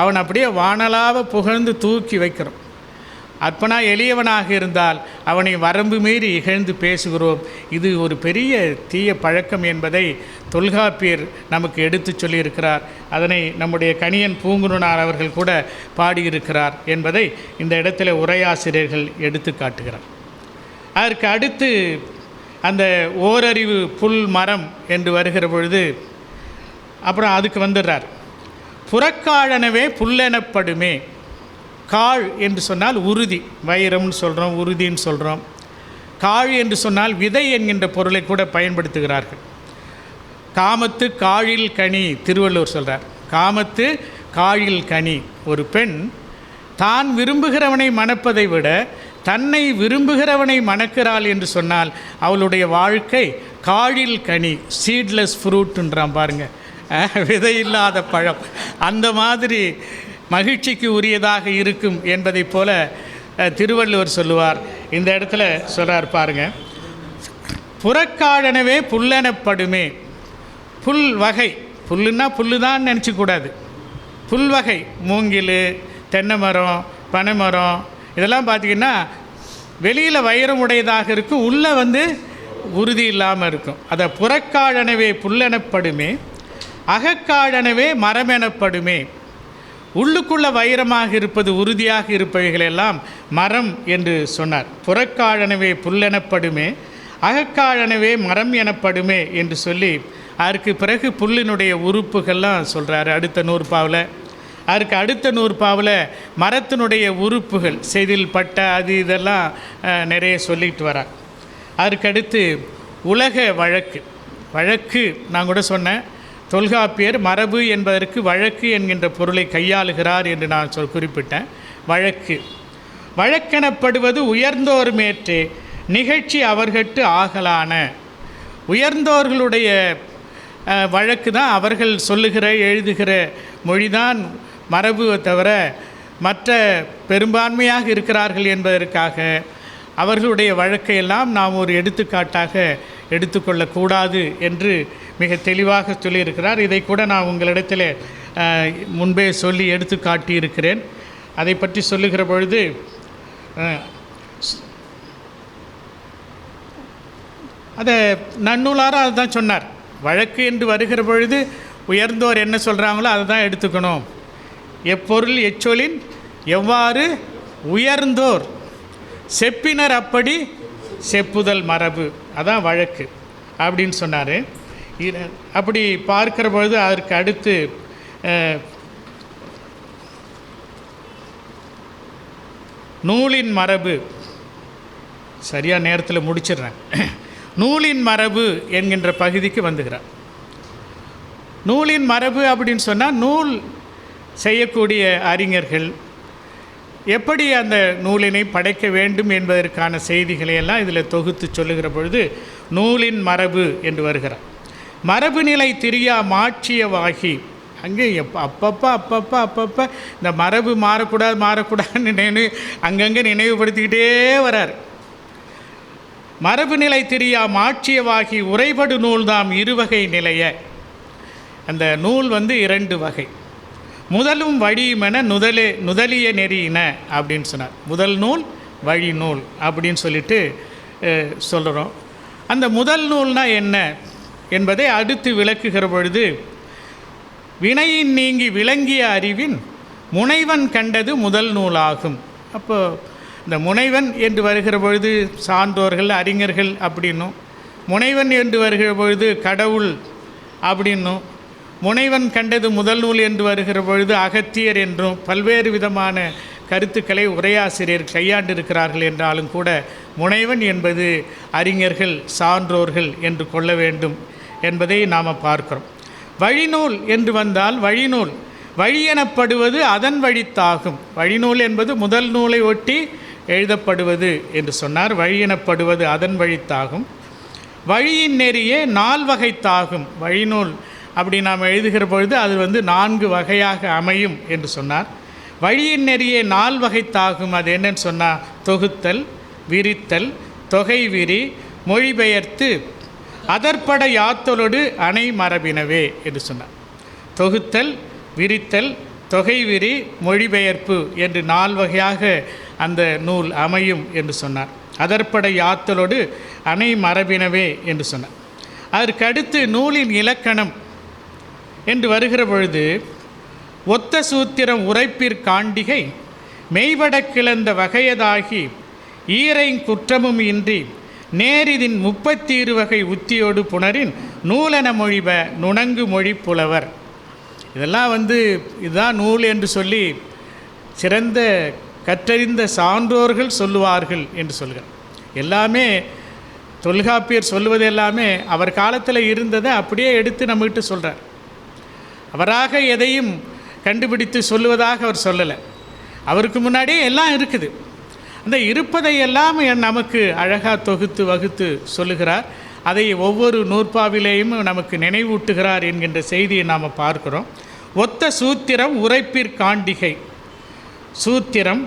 அவன் அப்படியே வானலாக புகழ்ந்து தூக்கி வைக்கிறோம். அற்பனா எளியவனாக இருந்தால் அவனை வரம்பு மீறி இகழ்ந்து பேசுகிறோம். இது ஒரு பெரிய தீய பழக்கம் என்பதை தொல்காப்பியர் நமக்கு எடுத்து சொல்லியிருக்கிறார். அதனை நம்முடைய கணியன் பூங்குன்றனார் அவர்கள் கூட பாடியிருக்கிறார் என்பதை இந்த இடத்துல உரையாசிரியர்கள் எடுத்து காட்டுகிறார். அதற்கு அடுத்து அந்த ஓரறிவு புல் மரம் என்று வருகிற பொழுது அப்புறம் அதுக்கு வந்துடுறார். புறக்காழனவே புல்லெனப்படுமே. காழ் என்று சொன்னால் உறுதி, வைரம்னு சொல்கிறோம், உறுதின்னு சொல்கிறோம். காழ் என்று சொன்னால் விதை என்கின்ற பொருளை கூட பயன்படுத்துகிறார்கள். காமத்து காழில் கனி, திருவள்ளுவர் சொல்கிறார். காமத்து காழில் கனி. ஒரு பெண் தான் விரும்புகிறவனை மணப்பதை விட தன்னை விரும்புகிறவனை மணக்கிறாள் என்று சொன்னால் அவளுடைய வாழ்க்கை காழில் கனி, சீட்லெஸ் ஃப்ரூட்டுன்றான் பாருங்கள், விதை இல்லாத பழம். அந்த மாதிரி மகிழ்ச்சிக்கு உரியதாக இருக்கும் என்பதைப் போல திருவள்ளுவர் சொல்லுவார். இந்த இடத்துல சொல்கிறார் பாருங்கள், புறக்காழனவே புல்லெனப்படுமே. புல் வகை, புல்லுன்னா புல்லு தான் நினச்சிக்கூடாது, புல் வகை, மூங்கில், தென்னை மரம், பனை மரம், இதெல்லாம் பார்த்திங்கன்னா வெளியில் வைரம் உடையதாக இருக்கும், உள்ளே உறுதி இல்லாமல் இருக்கும். அதை புறக்காழனவே புல்லெனப்படுமே, அகக்காழனவே மரமெனப்படுமே. உள்ளுக்குள்ள வைரமாக இருப்பது, உறுதியாக இருப்பவைகளெல்லாம் மரம் என்று சொன்னார். புறக்காழனவே புல்லெனப்படுமே, அகக்காழனவே மரம் எனப்படுமே என்று சொல்லி அதற்கு பிறகு புல்லினுடைய உறுப்புகள்லாம் சொல்கிறாரு அடுத்த நூற்பாவில். அதற்கு அடுத்த நூற்பாவில் மரத்தினுடைய உறுப்புகள், செதில், பட்டை, அது இதெல்லாம் நிறைய சொல்லிட்டு வரார். அதற்கடுத்து உலக வழக்கு. வழக்கு நான் கூட சொன்னேன், தொல்காப்பியர் மரபு என்பதற்கு வழக்கு என்கின்ற பொருளை கையாளுகிறார் என்று நான் குறிப்பிட்டேன். வழக்கு, வழக்கெனப்படுவது உயர்ந்தோர் மேற்றே நிகழ்ச்சி அவர்கட்டு ஆகலான. உயர்ந்தோர்களுடைய வழக்கு தான், அவர்கள் சொல்லுகிற எழுதுகிற மொழிதான் மரபு தவிர மற்ற பெரும்பான்மையாக இருக்கிறார்கள் என்பதற்காக அவர்களுடைய வழக்கையெல்லாம் நாம் ஒரு எடுத்துக்காட்டாக எடுத்துக்கொள்ளக்கூடாது என்று மிக தெளிவாக சொல்லியிருக்கிறார். இதை கூட நான் உங்களிடத்தில் முன்பே சொல்லி எடுத்து காட்டியிருக்கிறேன். அதை பற்றி சொல்லுகிற பொழுது அதை நன்னூலாரும் அதுதான் சொன்னார். வழக்கு என்று வருகிற பொழுது உயர்ந்தோர் என்ன சொல்கிறாங்களோ அதை தான் எடுத்துக்கணும். எப்பொருள் எச்சொலின் எவ்வாறு உயர்ந்தோர் செப்பினர் அப்படி செப்புதல் மரபு, அதான் வழக்கு அப்படின்னு சொன்னார். அப்படி பார்க்கிற பொழுது அதற்கு அடுத்து நூலின் மரபு, சரியாக நேரத்தில் முடிச்சிடுறேன். நூலின் மரபு என்கின்ற பகுதிக்கு வந்துகிறார். நூலின் மரபு அப்படின்னு சொன்னால் நூல் செய்யக்கூடிய அறிஞர்கள் எப்படி அந்த நூலினை படைக்க வேண்டும் என்பதற்கான செய்திகளை எல்லாம் இதில் தொகுத்து சொல்லுகிற பொழுது நூலின் மரபு என்று வருகிறார். மரபு நிலை திரியா மாட்சியவாகி, அங்கே அப்பப்போ இந்த மரபு மாறக்கூடாதுன்னு அங்கங்கே நினைவுபடுத்திக்கிட்டே வரார். மரபு நிலை திரியா மாட்சியவாகி உரைபடு நூல் தாம் இருவகை நிலைய. அந்த நூல் 2 வகை. முதலும் வழியுமென நுதலிய நெறியின அப்படின்னு சொன்னார். முதல் நூல், வழி நூல் அப்படின்னு சொல்லிட்டு சொல்கிறோம். அந்த முதல் நூல்னால் என்ன என்பதை அடுத்து விளக்குகிற பொழுது, வினையின் நீங்கி விளங்கிய அறிவின் முனைவன் கண்டது முதல் நூலாகும். அப்போ இந்த முனைவன் என்று வருகிற பொழுது சான்றோர்கள், அறிஞர்கள் அப்படின்னும், முனைவன் என்று வருகிற பொழுது கடவுள் அப்படின்னும், முனைவன் கண்டது முதல் நூல் என்று வருகிற பொழுது அகத்தியர் என்றும் பல்வேறு விதமான கருத்துக்களை உரையாசிரியர் கையாண்டிருக்கிறார்கள் என்றாலும் கூட முனைவன் என்பது அறிஞர்கள், சான்றோர்கள் என்று கொள்ள வேண்டும் என்பதை நாம் பார்க்கிறோம். வழிநூல் என்று வந்தால் வழிநூல், வழி எனப்படுவது அதன் வழித்தாகும். வழிநூல் என்பது முதல் நூலை ஒட்டி எழுதப்படுவது என்று சொன்னார். வழி எனப்படுவது அதன் வழித்தாகும். வழியின் நெறியே 4 வகைத்தாகும். வழிநூல் அப்படி நாம் எழுதுகிற பொழுது அது 4 வகையாக அமையும் என்று சொன்னார். வழியின் நெறியே 4 வகைத்தாகும். அது என்னன்னு சொன்னால் தொகுத்தல், விரித்தல், தொகை விரி, மொழிபெயர்த்து அதற்பட யாத்தலோடு அணை மரபினவே என்று சொன்னார். தொகுத்தல், விரித்தல், தொகை விரி, மொழிபெயர்ப்பு என்று 4 வகையாக அந்த நூல் அமையும் என்று சொன்னார். அதற்பட யாத்தலோடு அணை மரபினவே என்று சொன்னார். அதற்கடுத்து நூலின் இலக்கணம் என்று வருகிற பொழுது, ஒத்த சூத்திரம் உரைப்பிற்காண்டிகை மெய்வட கிளந்த வகையதாகி ஈரைங் குற்றமும் இன்றி நேரிதின் 32 வகை உத்தியோடு புணரின் நூலென மொழிப நுணங்கு மொழி புலவர். இதெல்லாம் இதுதான் நூல் என்று சொல்லி சிறந்த கற்றறிந்த சான்றோர்கள் சொல்லுவார்கள் என்று சொல்கிறார். எல்லாமே தொல்காப்பியர் சொல்லுவது எல்லாமே அவர் காலத்தில் இருந்ததை அப்படியே எடுத்து நம்மகிட்ட சொல்கிறார். அவராக எதையும் கண்டுபிடித்து சொல்லுவதாக அவர் சொல்லலை. அவருக்கு முன்னாடியே எல்லாம் இருக்குது. அந்த இருப்பதையெல்லாம் நமக்கு அழகாக தொகுத்து வகுத்து சொல்லுகிறார். அதை ஒவ்வொரு நூற்பாவிலேயும் நமக்கு நினைவூட்டுகிறார் என்கின்ற செய்தியை நாம் பார்க்கிறோம். ஒத்த சூத்திரம் உரைப்பிற்காண்டிகை, சூத்திரம்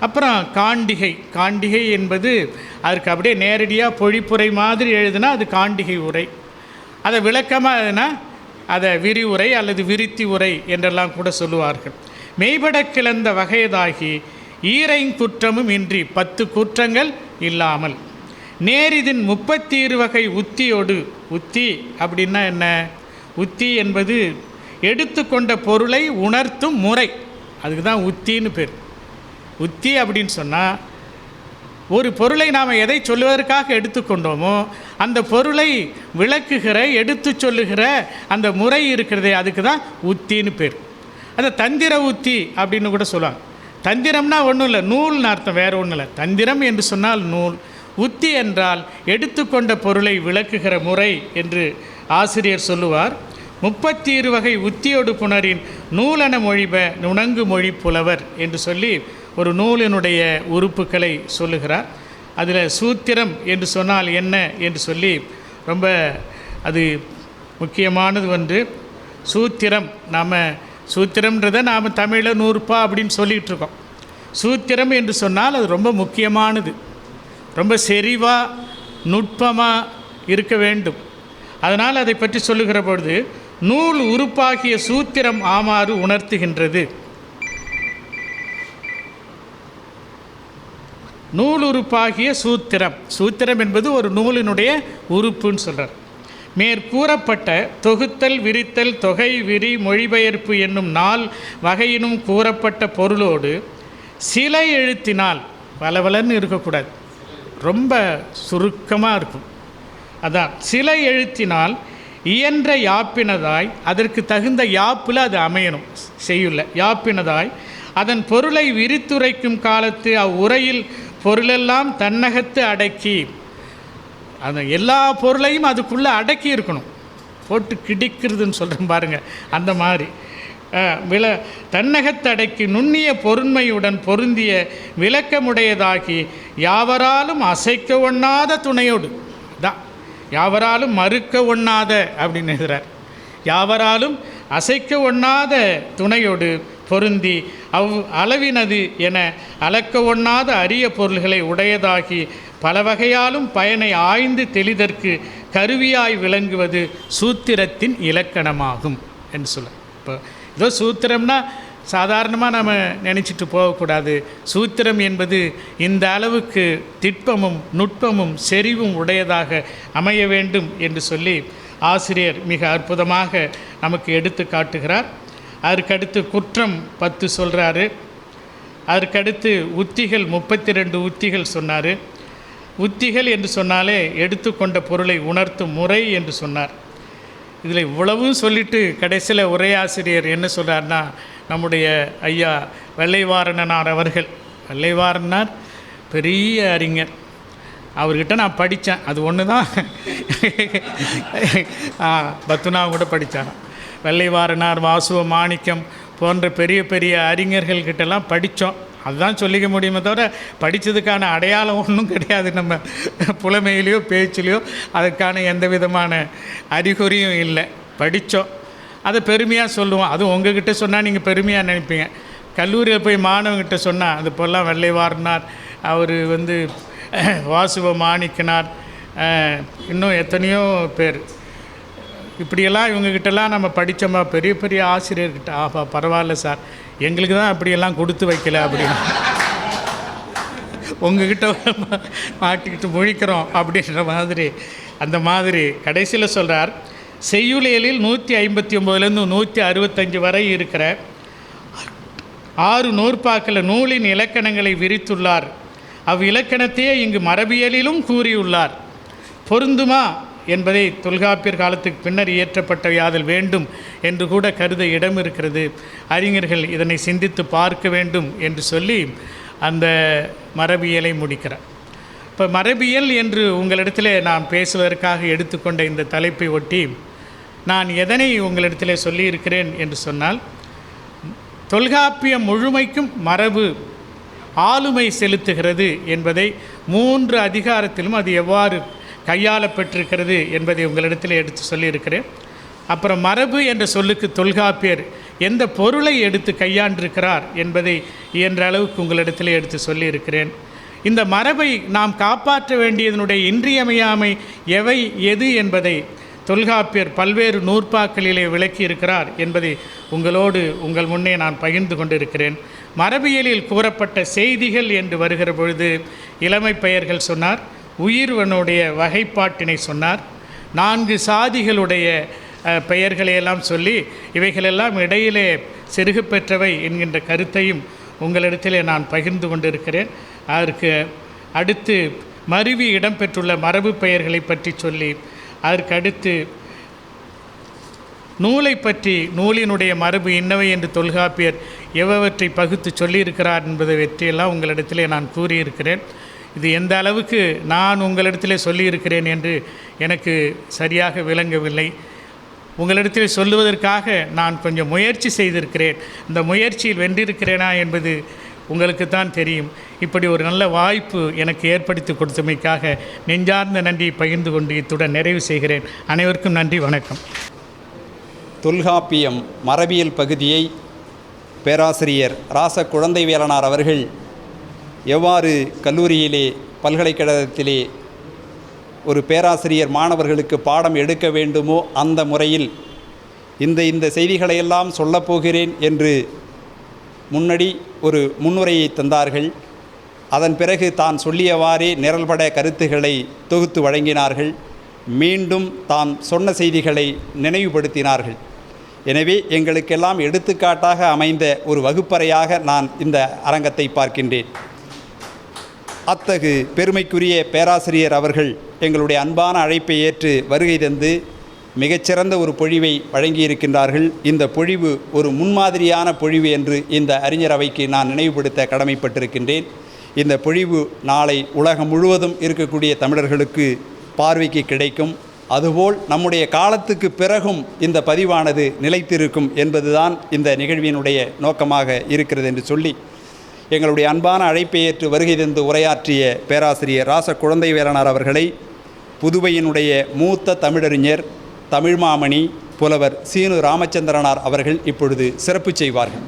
அப்புறம் காண்டிகை. காண்டிகை என்பது அதற்கு அப்படியே நேரடியாக பொழிப்புரை மாதிரி எழுதுனா அது காண்டிகை உரை. அதை விளக்கமாக எழுதுனா அதை விரிவுரை அல்லது விருத்தி உரை என்றெல்லாம் கூட சொல்லுவார்கள். மெய்பட கிளந்த வகையதாகி ஈரைங்குற்றமும் இன்றி 10 குற்றங்கள் இல்லாமல் நேரிதின் 32 வகை உத்தியோடு. உத்தி அப்படின்னா என்ன? உத்தி என்பது எடுத்துக்கொண்ட பொருளை உணர்த்தும் முறை, அதுக்கு தான் உத்தின்னு பேர். உத்தி அப்படின்னு சொன்னால் ஒரு பொருளை நாம் எதை சொல்லுவதற்காக எடுத்துக்கொண்டோமோ அந்த பொருளை விளக்குகிற எடுத்து சொல்லுகிற அந்த முறை இருக்கிறதே, அதுக்கு தான் உத்தின்னு பேர். அந்த தந்திர உத்தி அப்படின்னு கூட சொல்லுவாங்க. தந்திரம்னா ஒன்றும் இல்லை, நூல்னு அர்த்தம், வேறு ஒன்றும் இல்லை. தந்திரம் என்று சொன்னால் நூல், உத்தி என்றால் எடுத்துக்கொண்ட பொருளை விளக்குகிற முறை என்று ஆசிரியர் சொல்லுவார். 32 வகை உத்தியோடு புணரின் நூலென மொழிப நுணங்கு மொழி புலவர் என்று சொல்லி ஒரு நூலினுடைய உறுப்புகளை சொல்லுகிறார். அதில் சூத்திரம் என்று சொன்னால் என்ன என்று சொல்லி ரொம்ப அது முக்கியமானது ஒன்று. சூத்திரம், சூத்திரம்ன்றதை நாம் தமிழில் நூற்பா அப்படின்னு சொல்லிகிட்டு இருக்கோம். சூத்திரம் என்று சொன்னால் அது ரொம்ப முக்கியமானது, ரொம்ப செறிவாக நுட்பமாக இருக்க வேண்டும். அதனால் அதை பற்றி சொல்லுகிற பொழுது நூல் உறுப்பாகிய சூத்திரம் ஆமாறு உணர்த்துகின்றது. நூல் உறுப்பாகிய சூத்திரம், சூத்திரம் என்பது ஒரு நூலினுடைய உறுப்புன்னு சொல்கிறார். மேற்கூறப்பட்ட தொகுத்தல் விரித்தல் தொகை விரி மொழிபெயர்ப்பு என்னும் 4 வகையினும் கூறப்பட்ட பொருளோடு சிலை எழுத்தினால் வளவலன்னு இருக்கக்கூடாது, ரொம்ப சுருக்கமாக இருக்கும். அதான் சிலை எழுத்தினால் இயன்ற யாப்பினதாய், அதற்கு தகுந்த யாப்பில் அது அமையணும், செய்யுள்ள யாப்பினதாய் அதன் பொருளை விரித்துரைக்கும் காலத்து அவ்வுரையில் பொருளெல்லாம் தன்னகத்து அடக்கி, அந்த எல்லா பொருளையும் அதுக்குள்ளே அடக்கி இருக்கணும், போட்டு கிடிக்கிறதுன்னு சொல்கிறேன் பாருங்கள், அந்த மாதிரி தன்னகத்தடக்கி நுண்ணிய பொருண்மையுடன் பொருந்திய விளக்கமுடையதாகி யாவராலும் அசைக்க ஒண்ணாத துணையோடு தான், யாவராலும் மறுக்க ஒண்ணாத அப்படின்னு எழுதுகிறார். யாவராலும் அசைக்க ஒண்ணாத துணையோடு பொருந்தி அளவினது என அளக்க ஒண்ணாத அரிய பொருள்களை உடையதாகி பல வகையாலும் பயனை ஆய்ந்து தெளிதற்கு கருவியாய் விளங்குவது சூத்திரத்தின் இலக்கணமாகும் என்று சொல்ல. இப்போ ஏதோ சூத்திரம்னா சாதாரணமாக நம்ம நினச்சிட்டு போகக்கூடாது. சூத்திரம் என்பது இந்த அளவுக்கு திட்பமும் நுட்பமும் செறிவும் உடையதாக அமைய வேண்டும் என்று சொல்லி ஆசிரியர் மிக அற்புதமாக நமக்கு எடுத்து காட்டுகிறார். அதற்கடுத்து குற்றம் 10 சொல்கிறாரு. அதற்கடுத்து உத்திகள் 32 உத்திகள் சொன்னார். உத்திகள் என்று சொன்னாலே எடுத்துக்கொண்ட பொருளை உணர்த்தும் முறை என்று சொன்னார். இதில் இவ்வளவும் சொல்லிட்டு கடைசியில் உரையாசிரியர் என்ன சொல்கிறார்னா, நம்முடைய ஐயா வெள்ளைவாரணனார் அவர்கள், வெள்ளைவாரணனார் பெரிய அறிஞர், அவர்கிட்ட நான் படித்தேன். அது ஒன்று தான் பத்துனாவும் கூட படித்தான். வெள்ளைவாரணனார், வாசுவ மாணிக்கம் போன்ற பெரிய பெரிய அறிஞர்கள்கிட்டலாம் படித்தோம். அதுதான் சொல்லிக்க முடியுமே தவிர படித்ததுக்கான அடையாளம் ஒன்றும் கிடையாது. நம்ம புலமையிலையோ பேச்சிலையோ அதுக்கான எந்த விதமான அறிகுறியும் இல்லை. படித்தோம், அதை பெருமையாக சொல்லுவோம். அதுவும் உங்ககிட்ட சொன்னால் நீங்கள் பெருமையாக நினைப்பீங்க. கல்லூரியில் போய் மாணவங்கிட்ட சொன்னால் அது போலாம் வெள்ளைவாரணனார், அவர் வாசுவ மாணிக்கனார், இன்னும் எத்தனையோ பேர், இப்படியெல்லாம் இவங்ககிட்டலாம் நம்ம படித்தோமா, பெரிய பெரிய ஆசிரியர்கிட்ட, ஆஹா பரவாயில்ல சார், எங்களுக்கு தான் அப்படியெல்லாம் கொடுத்து வைக்கல அப்படின்னு உங்ககிட்ட மாட்டிக்கிட்டு முழிக்கிறோம் அப்படின்ற மாதிரி. அந்த மாதிரி கடைசியில் சொல்கிறார், செய்யுளியலில் 159லேருந்து 165 வரை இருக்கிற 6 நூற்பாக்கள் நூலின் இலக்கணங்களை விரித்துள்ளார். அவ்விலக்கணத்தையே இங்கு மரபியலிலும் கூறியுள்ளார். பொருந்துமா என்பதை தொல்காப்பியர் காலத்துக்கு பின்னர் இயற்றப்பட்ட யாதல் வேண்டும் என்று கூட கருத இடம் இருக்கிறது. அறிஞர்கள் இதனை சிந்தித்து பார்க்க வேண்டும் என்று சொல்லி அந்த மரபியலை முடிக்கிறார். இப்போ மரபியல் என்று உங்களிடத்தில் நான் பேசுவதற்காக எடுத்துக்கொண்ட இந்த தலைப்பை ஒட்டி நான் எதனை உங்களிடத்தில் சொல்லியிருக்கிறேன் என்று சொன்னால், தொல்காப்பியம் முழுமைக்கும் மரபு ஆளுமை செலுத்துகிறது என்பதை 3 அதிகாரத்திலும் அது எவ்வாறு கையாளப்பட்டிருக்கிறது என்பதை உங்களிடத்தில் எடுத்து சொல்லியிருக்கிறேன். அப்புறம் மரபு என்ற சொல்லுக்கு தொல்காப்பியர் எந்த பொருளை எடுத்து கையாண்டிருக்கிறார் என்பதை இயன்ற அளவுக்கு உங்களிடத்தில் எடுத்து சொல்லியிருக்கிறேன். இந்த மரபை நாம் காப்பாற்ற வேண்டியதனுடைய இன்றியமையாமை எது என்பதை தொல்காப்பியர் பல்வேறு நூற்பாக்களிலே விளக்கியிருக்கிறார் என்பதை உங்கள் முன்னே நான் பகிர்ந்து கொண்டிருக்கிறேன். மரபியலில் கூறப்பட்ட செய்திகள் என்று வருகிற பொழுது இளமை பெயர்கள் சொன்னார், உயிர்வனுடைய வகைப்பாட்டினை சொன்னார், 4 சாதிகளுடைய பெயர்களையெல்லாம் சொல்லி இவைகளெல்லாம் இடையிலே செருகு பெற்றவை என்கின்ற கருத்தையும் உங்களிடத்திலே நான் பகிர்ந்து கொண்டிருக்கிறேன். அதற்கு அடுத்து மருவி இடம்பெற்றுள்ள மரபு பெயர்களை பற்றி சொல்லி, அதற்கு அடுத்து நூலை பற்றி, நூலினுடைய மரபு இன்னவை என்று தொல்காப்பியர் எவற்றை பகுத்து சொல்லியிருக்கிறார் என்பதை வெற்றியெல்லாம் உங்களிடத்திலே நான் கூறியிருக்கிறேன். இது எந்த அளவுக்கு நான் உங்களிடத்திலே சொல்லியிருக்கிறேன் என்று எனக்கு சரியாக விளங்கவில்லை. உங்களிடத்தில் சொல்லுவதற்காக நான் கொஞ்சம் முயற்சி செய்திருக்கிறேன். இந்த முயற்சியில் வென்றிருக்கிறேனா என்பது உங்களுக்கு தான் தெரியும். இப்படி ஒரு நல்ல வாய்ப்பு எனக்கு ஏற்படுத்தி கொடுத்தமைக்காக நெஞ்சார்ந்த நன்றியை பகிர்ந்து கொண்டு இத்துடன் நிறைவு செய்கிறேன். அனைவருக்கும் நன்றி, வணக்கம். தொல்காப்பியம் மரபியல் பகுதியை பேராசிரியர் ராச குழந்தைவேலனார் அவர்கள் எவ்வாறு கல்லூரியிலே பல்கலைக்கழகத்திலே ஒரு பேராசிரியர் மாணவர்களுக்கு பாடம் எடுக்க வேண்டுமோ அந்த முறையில் இந்த செய்திகளையெல்லாம் சொல்லப்போகிறேன் என்று முன்னாடி ஒரு முன்னுரையை தந்தார்கள். அதன் பிறகு தான் சொல்லியவாறே நிரல்பட கருத்துக்களை தொகுத்து வழங்கினார்கள். மீண்டும் தான் சொன்ன செய்திகளை நினைவுபடுத்தினார்கள். எனவே எங்களுக்கெல்லாம் எடுத்துக்காட்டாக அமைந்த ஒரு வகுப்பறையாக நான் இந்த அரங்கத்தை பார்க்கின்றேன். அத்தகு பெருமைக்குரிய பேராசிரியர் அவர்கள் எங்களுடைய அன்பான அழைப்பை ஏற்று வருகை தந்து மிகச்சிறந்த ஒரு பொழிவை வழங்கியிருக்கின்றார்கள். இந்த பொழிவு ஒரு முன்மாதிரியான பொழிவு என்று இந்த அறிஞர் அவைக்கு நான் நினைவுபடுத்த கடமைப்பட்டிருக்கின்றேன். இந்த பொழிவு நாளை உலகம் முழுவதும் இருக்கக்கூடிய தமிழர்களுக்கு பார்வைக்கு கிடைக்கும். அதுபோல் நம்முடைய காலத்துக்கு பிறகும் இந்த பதிவானது நிலைத்திருக்கும் என்பதுதான் இந்த நிகழ்வினுடைய நோக்கமாக இருக்கிறது என்று சொல்லி எங்களுடைய அன்பான அழைப்பை ஏற்று வருகை தந்து உரையாற்றிய பேராசிரியர் ராச குழந்தைவேலனார் அவர்களை புதுவையினுடைய மூத்த தமிழறிஞர், தமிழ்மாமணி புலவர் சீனு ராமச்சந்திரனார் அவர்கள் இப்பொழுது சிறப்பு செய்வார்கள்.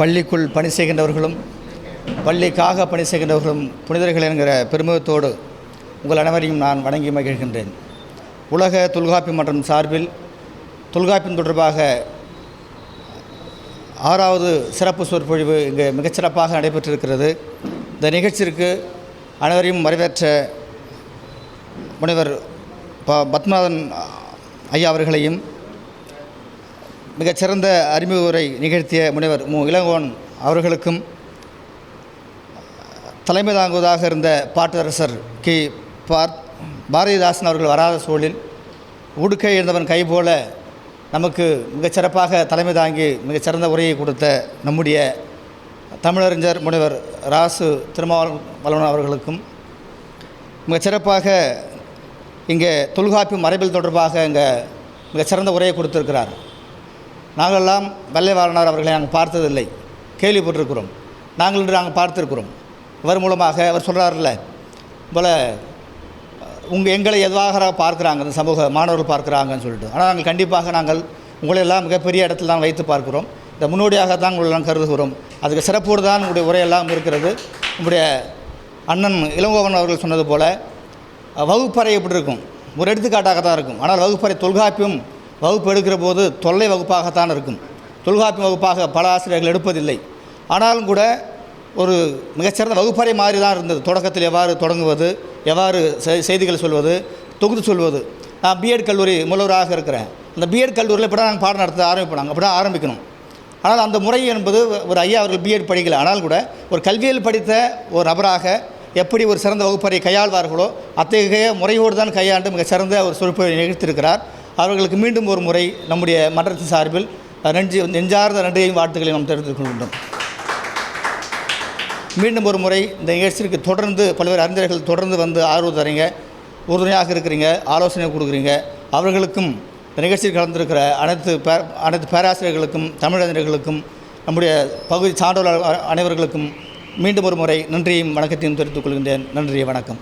பள்ளிக்குள் பணி செய்கின்றவர்களும் பள்ளிக்காக பணி செய்கின்றவர்களும் புனிதர்கள் என்கிற பெருமிதத்தோடு உங்கள் அனைவரையும் நான் வணங்கி மகிழ்கின்றேன். உலக தொல்காப்பியம் மன்றம் சார்பில் தொல்காப்பியம் தொடர்பாக 6வது சிறப்பு சொற்பொழிவு இங்கு மிகச்சிறப்பாக நடைபெற்றிருக்கிறது. இந்த நிகழ்ச்சிக்கு அனைவரையும் வரவேற்ற முனைவர் பத்மநாதன் ஐயா அவர்களையும், மிகச்சிறந்த அறிமுக உரை நிகழ்த்திய முனைவர் மு. இளங்கோவன் அவர்களுக்கும், தலைமை தாங்குவதாக இருந்த பாட்டரசர் கி பாரதிதாசன் அவர்கள் வராத சூழலில் உடுக்கை இருந்தவன் கை போல நமக்கு மிகச்சிறப்பாக தலைமை தாங்கி மிகச்சிறந்த உரையை கொடுத்த நம்முடைய தமிழறிஞர் முனைவர் ராசு திருமாவளவன் அவர்களுக்கும் மிகச்சிறப்பாக இங்கே தொல்காப்பியம் மரபியல் தொடர்பாக இங்கே மிகச்சிறந்த உரையை கொடுத்திருக்கிறார். நாங்களெல்லாம் வெள்ளைவாளனார் அவர்களை நாங்கள் பார்த்ததில்லை, கேள்விப்பட்டிருக்கிறோம். நாங்கள் இன்று நாங்கள் பார்த்துருக்கிறோம். இவர் மூலமாக அவர் சொல்கிறார்ல போல் எங்களை எதுவாக பார்க்குறாங்க, இந்த சமூக மாணவர்கள் பார்க்குறாங்கன்னு சொல்லிட்டு. ஆனால் நாங்கள் கண்டிப்பாக நாங்கள் உங்களையெல்லாம் மிகப்பெரிய இடத்துல தான் வைத்து பார்க்கிறோம். இந்த முன்னோடியாகத்தான் உங்களெல்லாம் கருதுகிறோம். அதுக்கு சிறப்போடு தான் உங்களுடைய உரையெல்லாம் இருக்கிறது. உங்களுடைய அண்ணன் இளங்கோவன் அவர்கள் சொன்னது போல் வகுப்பறை எப்படி இருக்கும், ஒரு எடுத்துக்காட்டாக தான் இருக்கும். ஆனால் வகுப்பறை தொல்காப்பியம் வகுப்பு எடுக்கிற போது தொல்லை வகுப்பாகத்தான் இருக்கும். தொல்காப்பியம் வகுப்பாக பல ஆசிரியர்கள் எடுப்பதில்லை. ஆனாலும் கூட ஒரு மிகச்சிறந்த வகுப்பறை மாதிரி தான் இருந்தது. தொடக்கத்தில் எவ்வாறு தொடங்குவது, எவ்வாறு செய்திகள் சொல்வது, தொகுத்து சொல்வது. நான் பிஎட் கல்லூரி முதல்வராக இருக்கிறேன். அந்த பிஎட் கல்லூரியில் இப்படி தான் நாங்கள் பாடம் நடத்த ஆரம்பிப்போம். அப்படி தான் ஆரம்பிக்கணும். ஆனால் அந்த முறை என்பது ஒரு ஐயா அவர்கள் பிஎட் படிக்கலை, ஆனால் கூட ஒரு கல்வியில் படித்த ஒரு நபராக எப்படி ஒரு சிறந்த வகுப்பறை கையாள்வார்களோ அத்தகைய முறையோடு தான் கையாண்டு மிக சிறந்த ஒரு சொற்பொழிவை நிகழ்த்தியிருக்கிறார். அவர்களுக்கு மீண்டும் ஒரு முறை நம்முடைய மன்றத்தின் சார்பில் நெஞ்சார்ந்த நன்றியையும் வாழ்த்துக்களையும் நாம் தெரிவித்துக் கொள்கின்றோம். மீண்டும் ஒரு முறை இந்த நிகழ்ச்சிக்கு தொடர்ந்து பல்வேறு அறிஞர்கள் தொடர்ந்து வந்து ஆர்வம் தரீங்க, உறுதுணையாக இருக்கிறீங்க, ஆலோசனை கொடுக்குறீங்க. அவர்களுக்கும் இந்த நிகழ்ச்சியில் கலந்திருக்கிற அனைத்து பேராசிரியர்களுக்கும் தமிழறிஞர்களுக்கும் நம்முடைய பகுதி சான்றோர் அனைவர்களுக்கும் மீண்டும் ஒரு முறை நன்றியும் வணக்கத்தையும் தெரிவித்துக் கொள்கின்றேன். நன்றி, வணக்கம்.